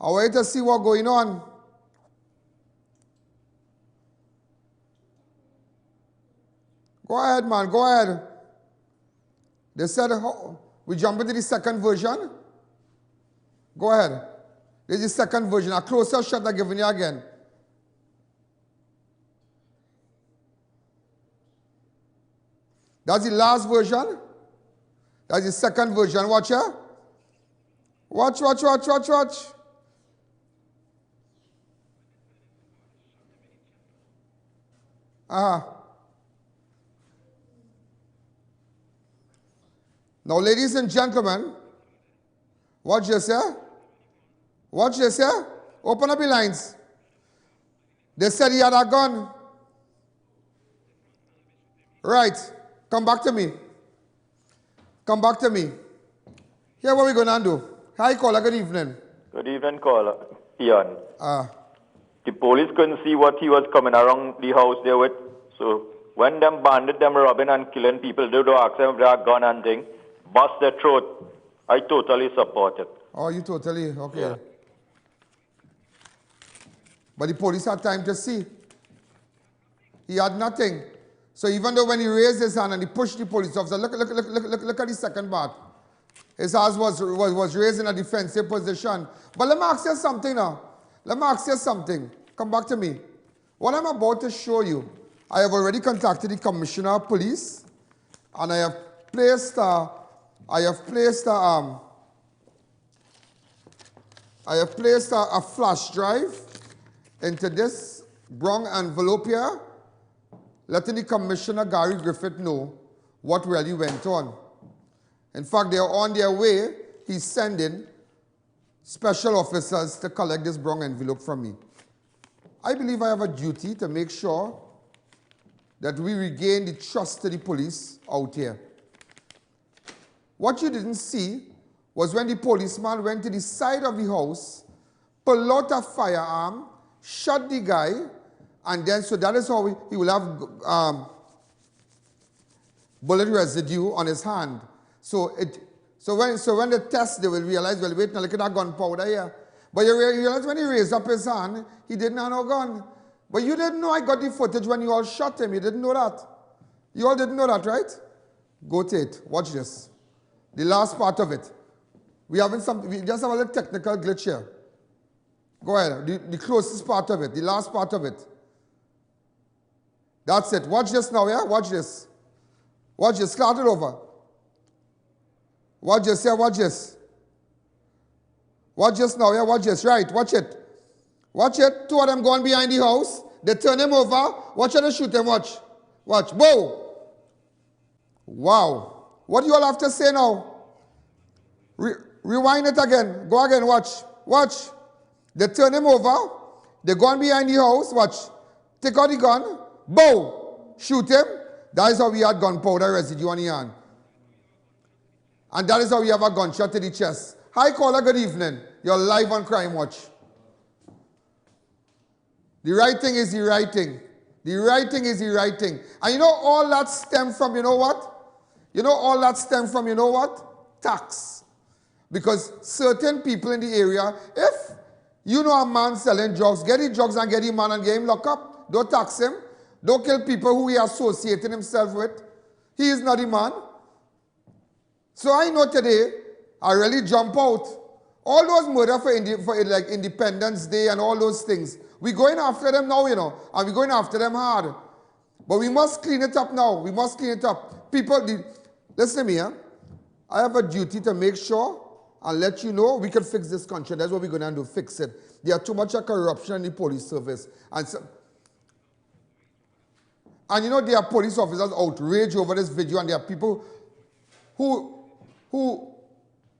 I want you to see what's going on. Go ahead, man. Go ahead. They said, we jump into the second version. Go ahead. This is the second version. A closer shot I'm giving you again. That's the last version. That's the second version. Watch here. Watch. Now, ladies and gentlemen, watch this here. Watch this here. Open up the lines. They said he had a gun. Right. Come back to me. Come back to me. Here what we're going to do. Hi, caller. Good evening. Good evening, caller. I.A.N. The police couldn't see what he was coming around the house there with. So when them bandit, them robbing and killing people, they don't ask them if they have a gun and thing. Bust their throat. I totally support it. Oh, you totally? Okay. Yeah. But the police had time to see. He had nothing. So even though when he raised his hand and he pushed the police officer, look at the second part. His hand was raised in a defensive position. But let me ask you something now. Let me ask you something. Come back to me. What I'm about to show you, I have already contacted the Commissioner of Police, and I have placed a flash drive into this brown envelope here, letting the Commissioner Gary Griffith know what really went on. In fact, they are on their way. He's sending special officers to collect this brown envelope from me. I believe I have a duty to make sure that we regain the trust of the police out here. What you didn't see was when the policeman went to the side of the house, pulled out a firearm, shot the guy, and then, so that is how he will have bullet residue on his hand. So when they test, they will realize, well, wait, now look at that gunpowder here. But you realize when he raised up his hand, he didn't have no gun. But you didn't know I got the footage when you all shot him. You didn't know that. You all didn't know that, right? Go to it. Watch this. The last part of it. We just have a little technical glitch here. Go ahead. The closest part of it. The last part of it. That's it. Watch this now, yeah? Watch this. Watch this. Start it over. Watch this, yeah? Watch this. Watch this now, yeah, watch this. Right, watch it. Watch it. Two of them going behind the house. They turn him over. Watch how they shoot him, watch. Watch. Whoa. Wow. What do you all have to say now? Rewind it again. Go again, watch. Watch. They turn him over. They go on behind the house. Watch. Take out the gun. Bow. Shoot him. That is how we had gunpowder residue on the hand. And that is how we have a gunshot to the chest. Hi, caller, good evening. You're live on Crime Watch. The right thing is the right thing. The right thing is the right thing. And you know all that stems from, you know what? You know all that stems from, you know what? Tax. Because certain people in the area, if you know a man selling drugs, get the drugs and get the man and get him locked up. Don't tax him. Don't kill people who he associated himself with. He is not the man. So I know today, I really jump out. All those murder for like Independence Day and all those things. We're going after them now, you know, and we're going after them hard. But we must clean it up now. We must clean it up. People, listen to me, huh? I have a duty to make sure and let you know we can fix this country. That's what we're going to do, fix it. There's too much corruption in the police service. And you know, there are police officers outraged over this video, and there are people who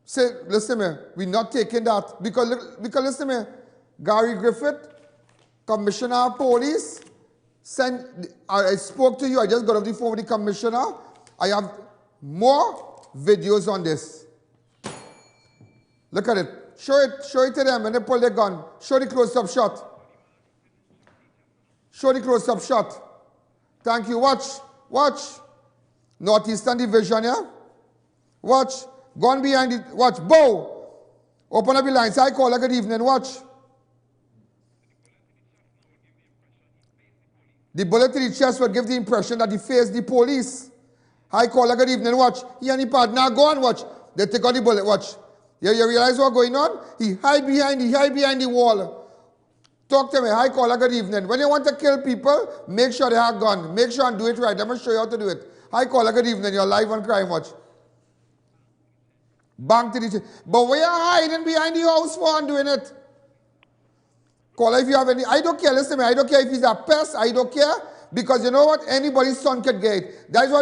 say, listen to me, we're not taking that. Because listen to me, Gary Griffith, Commissioner of Police, I spoke to you, I just got off the phone with the Commissioner. I have more videos on this. Look at it. Show it to them when they pull their gun. Show the close-up shot. Show the close-up shot. Thank you. Watch. Watch. Northeastern Division, yeah? Watch. Gun behind it. Watch. Bow. Open up the lines. I call. Good evening. Watch. The bullet to the chest will give the impression that he faced the police. Hi, caller, good evening. Watch. He and the partner go on. Watch. They take out the bullet. Watch. You realize what's going on? He hide behind the wall. Talk to me. Hi, caller, good evening. When you want to kill people, make sure they have a gun. Make sure and do it right. I'm going to show you how to do it. Hi, caller, good evening. You're live on Crime Watch. Bank to the chest. But we are hiding behind the house for and doing it. Caller, if you have any, I don't care, listen to me, I don't care if he's a pest, I don't care, because you know what, anybody's son could get it. That is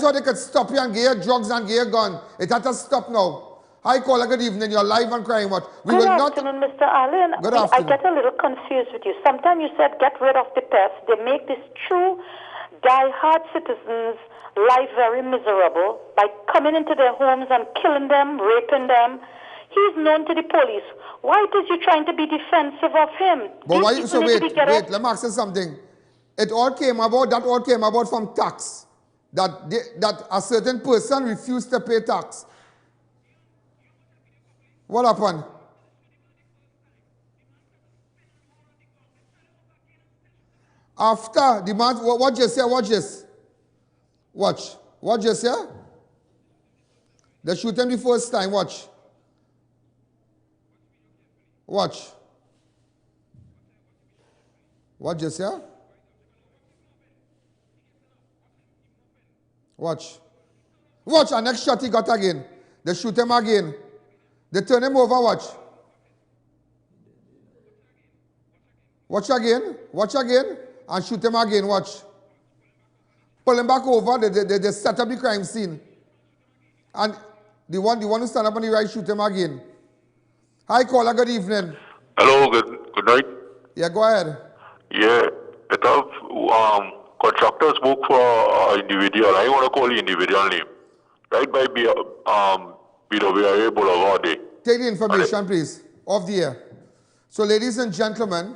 what they could stop you and get your drugs and get your gun. It had to stop now. Hi, caller, good evening, you're live on Crime Watch. Good afternoon, Mr. Allen. Good afternoon. I get a little confused with you. Sometimes you said get rid of the pests. They make this true, die-hard citizens' life very miserable by coming into their homes and killing them, raping them. He's known to the police. Why is you trying to be defensive of him? But why? So wait, let me ask you something. That all came about from tax. That a certain person refused to pay tax. What happened? After the man, what you say? Watch this. Watch. What you say? They shoot him the first time. Watch. Watch. Watch this, yeah? Watch. Watch, and next shot he got again. They shoot him again. They turn him over, watch. Watch again, and shoot him again, watch. Pull him back over, they set up the crime scene. And the one who stand up on the right, shoot him again. Hi, caller, good evening. Hello, good night. Yeah, go ahead. Yeah, it have contractors work for individual. I want to call the individual name. Right by BWI Boulevard. Take the information, please, off the air. So, ladies and gentlemen,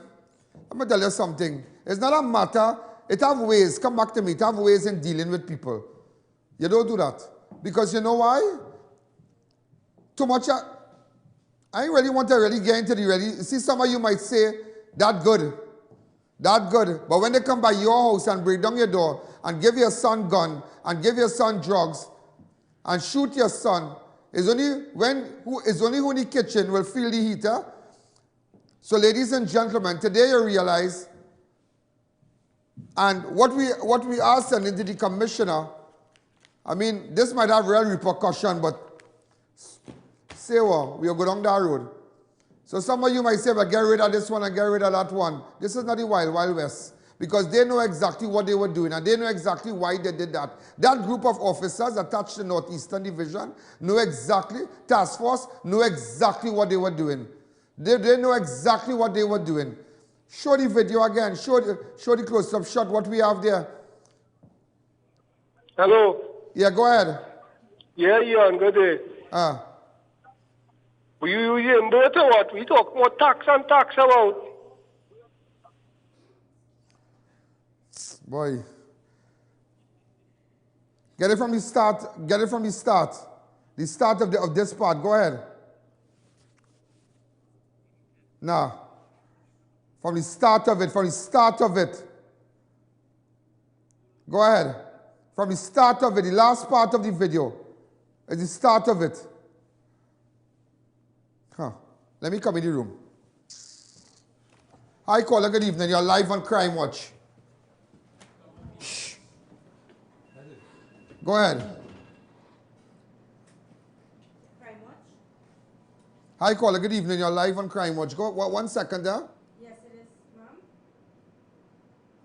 I'm going to tell you something. It's not a matter, it have ways, come back to me, it have ways in dealing with people. You don't do that. Because you know why? Too much... I really want to get into the see, some of you might say, that good. But when they come by your house and break down your door and give your son gun and give your son drugs and shoot your son, it's only who in the kitchen will feel the heater. So ladies and gentlemen, today you realize, and what we are sending to the commissioner, I mean, this might have real repercussion, but say what, we'll go down that road. So some of you might say, well, get rid of this one and get rid of that one. This is not the Wild Wild West. Because they know exactly what they were doing and they know exactly why they did that. That group of officers attached to Northeastern Division know exactly, task force, know exactly what they were doing. They know exactly what they were doing. Show the video again. Show the close-up shot, what we have there. Hello. Yeah, go ahead. Yeah, Ian, good day. You remember what? We talk more tax and tax about. Boy. Get it from the start. Get it from the start. The start of this part. Go ahead. Now. From the start of it. From the start of it. Go ahead. From the start of it. The last part of the video is the start of it. Let me come in the room. Hi, caller. Good evening. You're live on Crime Watch. Shh. Go ahead. Crime Watch? Hi, caller. Good evening. You're live on Crime Watch. Go 1 second there. Yes, it is, ma'am.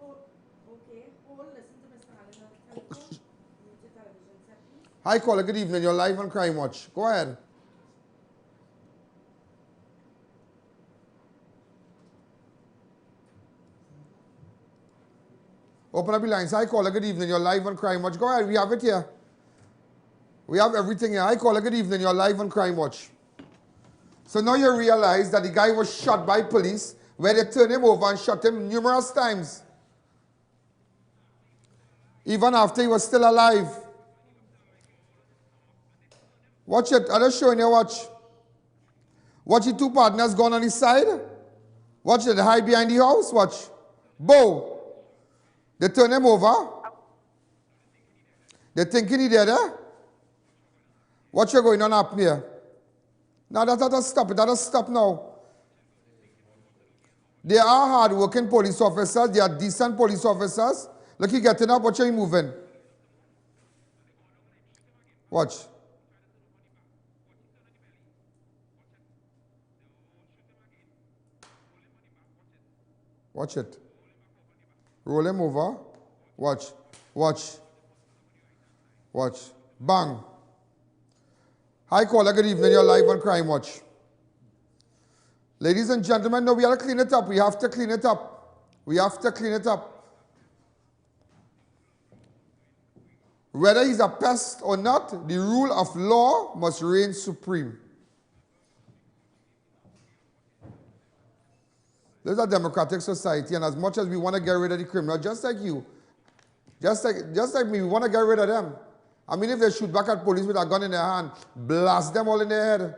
Okay. Listen to Mr. Allen on the telephone. Mute your television set, please. Hi, caller. Good evening. You're live on Crime Watch. Go ahead. Open up the lines. Hi, caller. Good evening. You're live on Crime Watch. Go ahead. We have it here. We have everything here. Hi, caller. Good evening. You're live on Crime Watch. So now you realize that the guy was shot by police where they turned him over and shot him numerous times. Even after he was still alive. Watch it. I'm just showing you. Watch. Watch the two partners gone on his side. Watch it. They hide behind the house. Watch. Bow. They turn him over. They're thinking he dead, eh? What's going on up here? Now that doesn't stop. It doesn't stop now. They are hard-working police officers. They are decent police officers. Look, he getting up. Watch how he moving. Watch. Watch it. Roll him over. Watch. Watch. Watch. Bang. Hi, caller. Good evening. You're live on Crime Watch. Ladies and gentlemen, no, we have to clean it up. We have to clean it up. We have to clean it up. Whether he's a pest or not, the rule of law must reign supreme. This is a democratic society, and as much as we want to get rid of the criminal, just like you, just like me, we want to get rid of them. I mean, if they shoot back at police with a gun in their hand, blast them all in their head.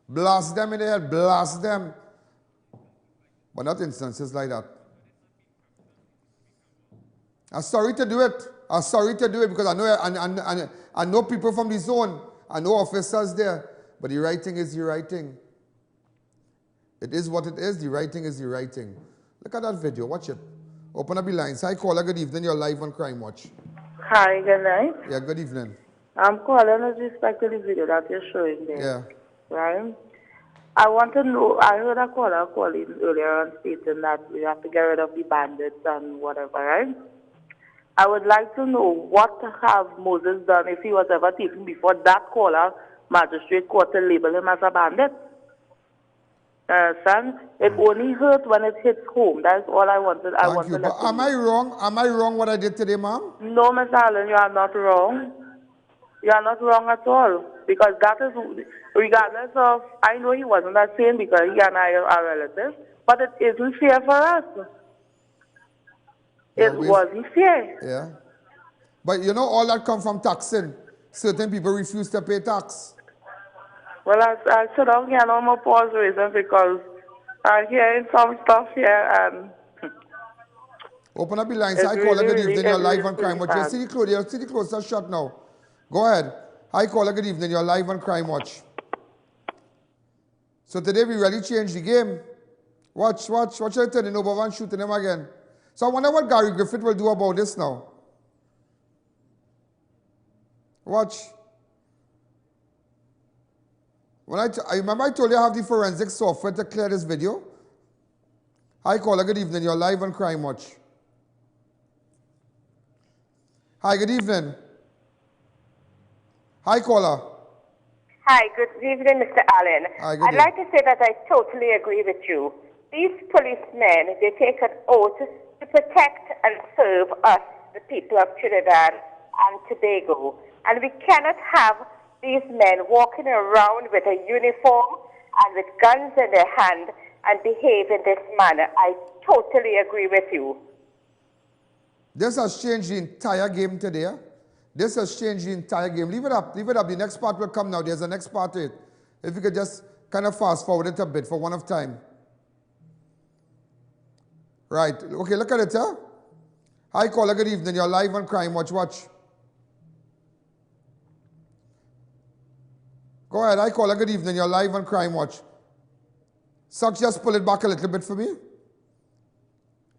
Blast them in their head, blast them. But not instances like that. I'm sorry to do it. I'm sorry to do it because I know people from the zone. I know officers there. But the right thing is the right thing. It is what it is. The right thing is the right thing. Look at that video. Watch it. Open up the lines. Hi, caller. Good evening. You're live on Crime Watch. Hi, good night. Yeah, good evening. I'm calling with respect to the video that you're showing there. Yeah. Right? I want to know, I heard a caller calling earlier on stating that we have to get rid of the bandits and whatever, right? I would like to know what have Moses done if he was ever taken before that caller, magistrate court, to label him as a bandit. Son, it only hurt when it hits home. That's all I wanted. Thank you. But am I wrong? Am I wrong what I did today, ma'am? No, Mr. Allen, you are not wrong. You are not wrong at all. Because that is, regardless of, I know he wasn't that sane because he and I are relatives, but it isn't fair for us. It wasn't fair. Yeah. But you know, all that comes from taxing. Certain people refuse to pay tax. Well, I sit down here on my pause reason because I'm hearing some stuff here and... Open up the lines. Hi, caller. Good evening. You're live on Crime Watch. You see the closer shot now. Go ahead. Hi, caller. Good evening. You're live on Crime Watch. So today we really changed the game. Watch. Watch her turning over and shooting him again. So I wonder what Gary Griffith will do about this now. Watch. I remember I told you I have the forensic software to clear this video. Hi, caller. Good evening. You're live on Crime Watch. Hi, good evening. Hi, caller. Hi, good evening, Mr. Allen. Hi, good I'd like to say that I totally agree with you. These policemen, they take an oath to protect and serve us, the people of Trinidad and Tobago. And we cannot have these men walking around with a uniform and with guns in their hand and behave in this manner. I totally agree with you. This has changed the entire game today. This has changed the entire game. Leave it up. Leave it up. The next part will come now. There's a next part to it. If you could just kind of fast forward it a bit for one of time. Right. Okay, look at it, huh? Hi, caller. Good evening. You're live on Crime Watch. Watch. Go ahead. Hi, caller. Good evening. You're live on Crime Watch. Suck, just pull it back a little bit for me.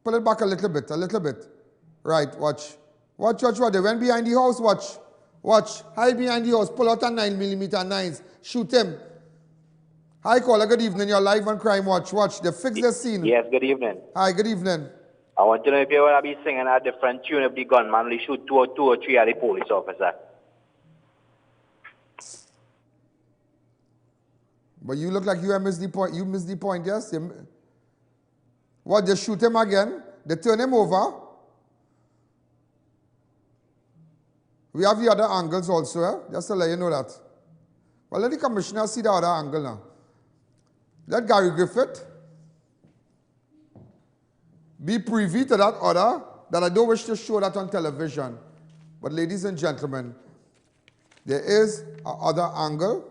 Pull it back a little bit. A little bit. Right. Watch. Watch, watch, watch. They went behind the house. Watch. Watch. Hide behind the house. Pull out a 9mm 9s. Shoot him. Hi, caller. Good evening. You're live on Crime Watch. Watch. They fix the scene. Yes, good evening. Hi, good evening. I want to know if you want to be singing a different tune if the gunman only shoot two or three at the police officer. But you look like you missed the point. You missed the point, yes? What, they shoot him again? They turn him over? We have the other angles also, eh? Just to let you know that. Well, let the commissioner see the other angle now. Let Gary Griffith be privy to that order, that I don't wish to show that on television. But ladies and gentlemen, there is another angle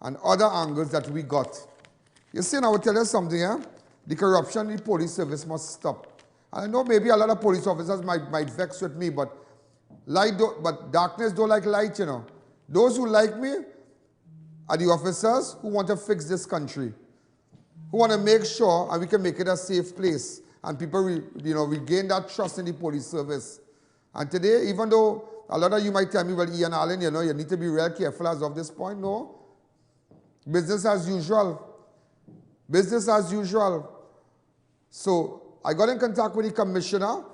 and other angles that we got. You see, now I will tell you something, eh? The corruption in the police service must stop. And I know maybe a lot of police officers might vex with me, but darkness don't like light, you know. Those who like me are the officers who want to fix this country, who want to make sure and we can make it a safe place and people regain that trust in the police service. And today, even though a lot of you might tell me, well, I.A.N, Allen, you know, you need to be real careful as of this point. No. Business as usual. Business as usual. So I got in contact with the commissioner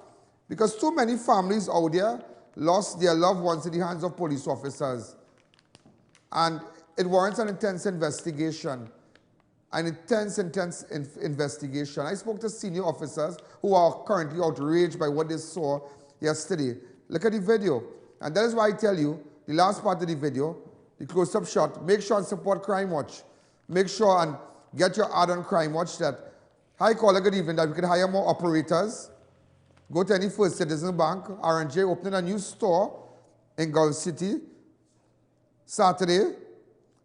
because too many families out there lost their loved ones in the hands of police officers. And it warrants an intense investigation. An intense investigation. I spoke to senior officers who are currently outraged by what they saw yesterday. Look at the video. And that is why I tell you, the last part of the video, the close-up shot, make sure and support Crime Watch. Make sure and get your ad on Crime Watch that, hi caller, good evening, that we can hire more operators. Go to any First Citizen Bank, R&J, opening a new store in Gulf City Saturday.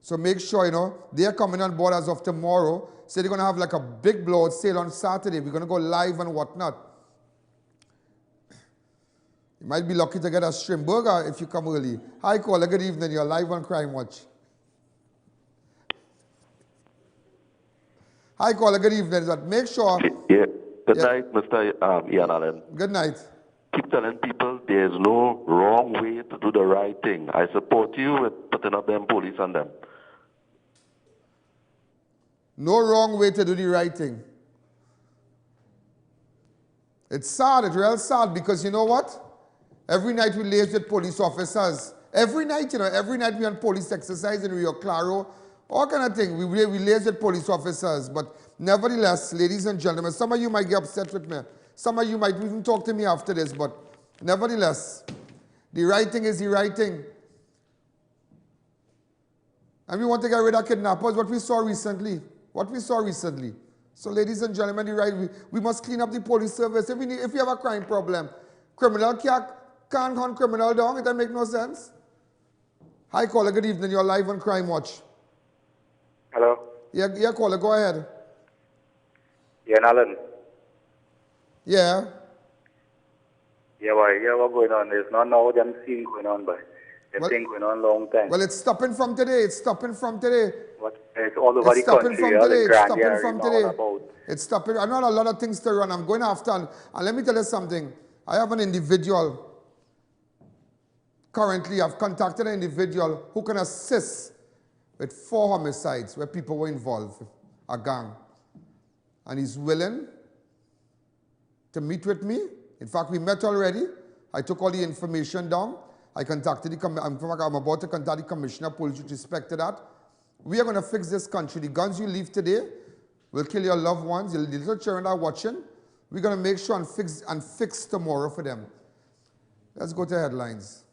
So make sure, you know, they're coming on board as of tomorrow. So they're going to have like a big blowout sale on Saturday. We're going to go live and whatnot. You might be lucky to get a shrimp burger if you come early. Hi, caller. Good evening. You're live on Crime Watch. Hi, caller. Good evening. But make sure... Yeah. Good night, Mr. I.A.N. Allen. Good night. Keep telling people there's no wrong way to do the right thing. I support you with putting up them police on them. No wrong way to do the right thing. It's sad, it's real sad, because you know what? Every night we liaise with police officers. Every night, you know, every night we on police exercise in Rio Claro, all kind of thing. We liaise with police officers. But nevertheless, ladies and gentlemen, some of you might get upset with me. Some of you might even talk to me after this, but nevertheless, the right thing is the right thing. And we want to get rid of kidnappers, what we saw recently. So ladies and gentlemen, we must clean up the police service. If you have a crime problem, criminal can't hunt criminal down, it doesn't make no sense. Hi caller, good evening, you're live on Crime Watch. Hello? Yeah, caller, go ahead. I.A.N. Allen. Yeah. Yeah, what's going on? There's not now them scene going on, but they've been going on a long time. Well, it's stopping from today. It's all over the country. It's stopping. I know a lot of things to run. I'm going after, and let me tell you something. I have an individual. Currently, I've contacted an individual who can assist with 4 homicides where people were involved, a gang. And he's willing to meet with me. In fact, we met already. I took all the information down. I contacted I'm about to contact the Commissioner of Police with respect to that. We are going to fix this country. The guns you leave today will kill your loved ones, your little children are watching. We're going to make sure and fix tomorrow for them. Let's go to headlines.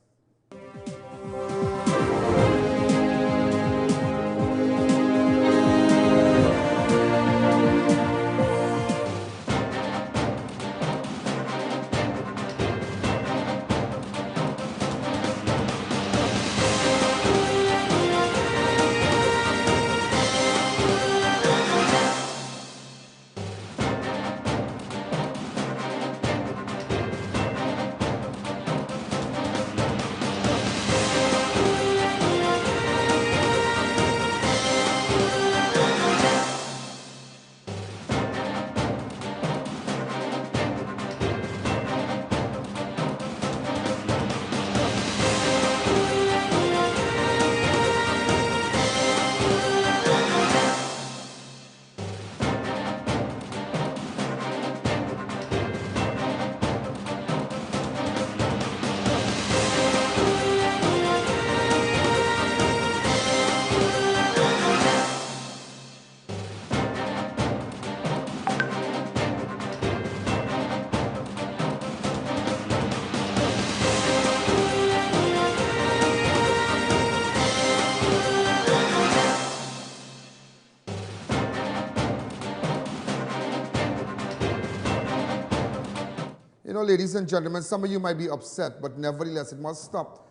You know, ladies and gentlemen, some of you might be upset, but nevertheless, it must stop.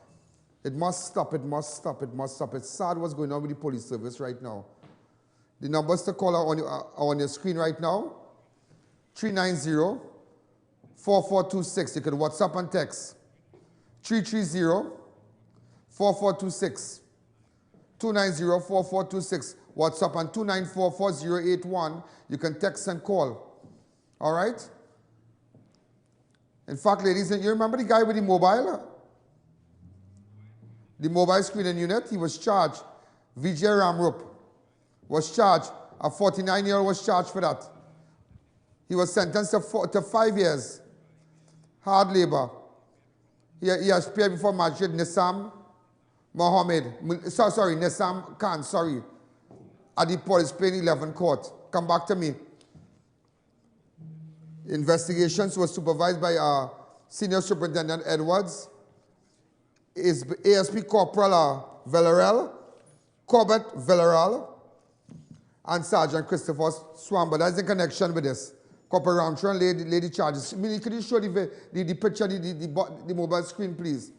It must stop, it must stop, it must stop. It's sad what's going on with the police service right now. The numbers to call are on your screen right now. 390-4426. You can WhatsApp and text. 330-4426. 290-4426. WhatsApp and 294-4081. You can text and call. All right? In fact, ladies, you remember the guy with the mobile? The mobile screening unit? He was charged. Vijay Ramrup was charged. A 49-year-old was charged for that. He was sentenced to 5 years. Hard labor. He has appeared before Magistrate Nissam Nissam Khan, sorry. At the Police Plain 11 court. Come back to me. Investigations were supervised by Senior Superintendent Edwards, ASP Corporal Corbett Villarreal, and Sergeant Christopher Swamba. That's in connection with this. Corporal Ramtron laid the charges. Millie, could you show the picture, the mobile screen, please?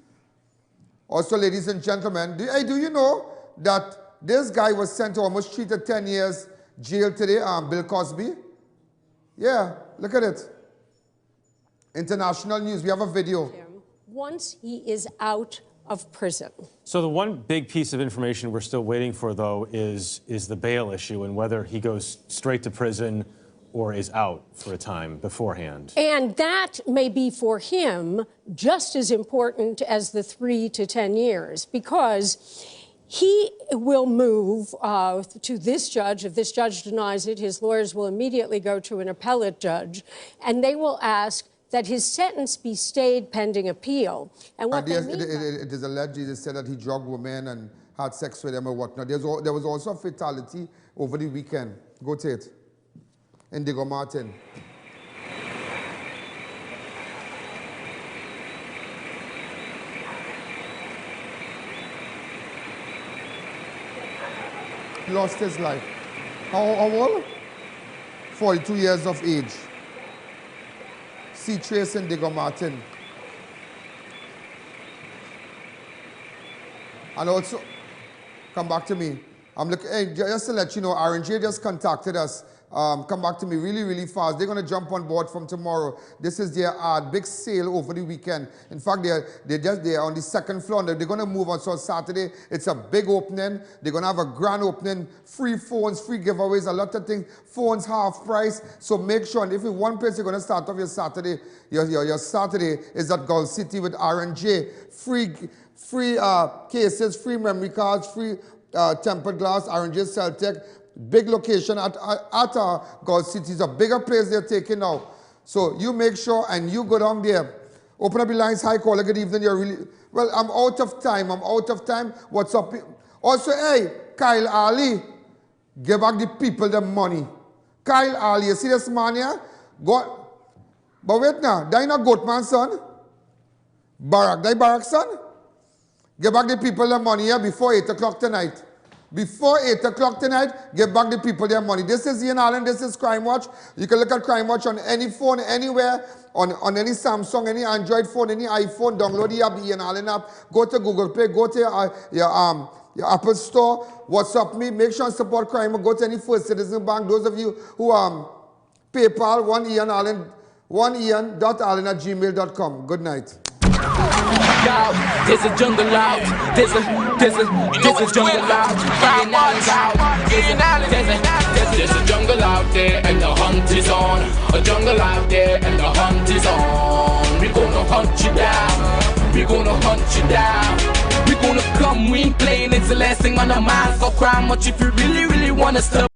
Also, ladies and gentlemen, do you know that this guy was sent to almost 3 to 10 years jail today, Bill Cosby? Yeah, look at it. International news, we have a video. Once he is out of prison. So the one big piece of information we're still waiting for, though, is the bail issue and whether he goes straight to prison or is out for a time beforehand. And that may be for him just as important as the 3 to 10 years, because he will move to this judge. If this judge denies it, his lawyers will immediately go to an appellate judge, and they will ask that his sentence be stayed pending appeal. And what it is alleged, they said that he drugged women and had sex with them or whatnot. There was also a fatality over the weekend. Go to it. Indigo Martin. He lost his life. How old? 42 years of age. See Trace Indigo Martin. And also, come back to me. I'm looking, hey, just to let you know, R&J just contacted us. Come back to me really, really fast. They're going to jump on board from tomorrow. This is their big sale over the weekend. In fact, they're on the second floor. They're going to move on. So Saturday, it's a big opening. They're going to have a grand opening. Free phones, free giveaways, a lot of things. Phones half price. So make sure, and if in one place you're going to start off your Saturday, your Saturday is at Gulf City with R&J. Free cases, free memory cards, free tempered glass, oranges, Celtic, big location at Gulf City. It's a bigger place they're taking now. So you make sure and you go down there. Open up the lines. Hi, caller. Good evening. You're really... Well, I'm out of time. What's up? Also, hey, Kyle Ali, give back the people the money. Kyle Ali, you see this man here? Go... But wait now, that ain't a goat man's son. Barack, that Barack's son? Give back the people their money here before 8 o'clock tonight. Before 8 o'clock tonight, give back the people their money. This is I.A.N, this is Crime Watch. You can look at Crime Watch on any phone, anywhere, on any Samsung, any Android phone, any iPhone. Download the app, the I.A.N app. Go to Google Play, go to your Apple Store. WhatsApp me. Make sure and support crime. Go to any First Citizen Bank. Those of you who PayPal, 1ian.allen@gmail.com. Good night. There's a jungle out. There's a jungle out. There's a jungle out there and the hunt is on. A jungle out there and the hunt is on. We're gonna hunt you down. We're gonna hunt you down. We're gonna come, we ain't playing, it's the last thing on our minds. So crime much if you really, really want us to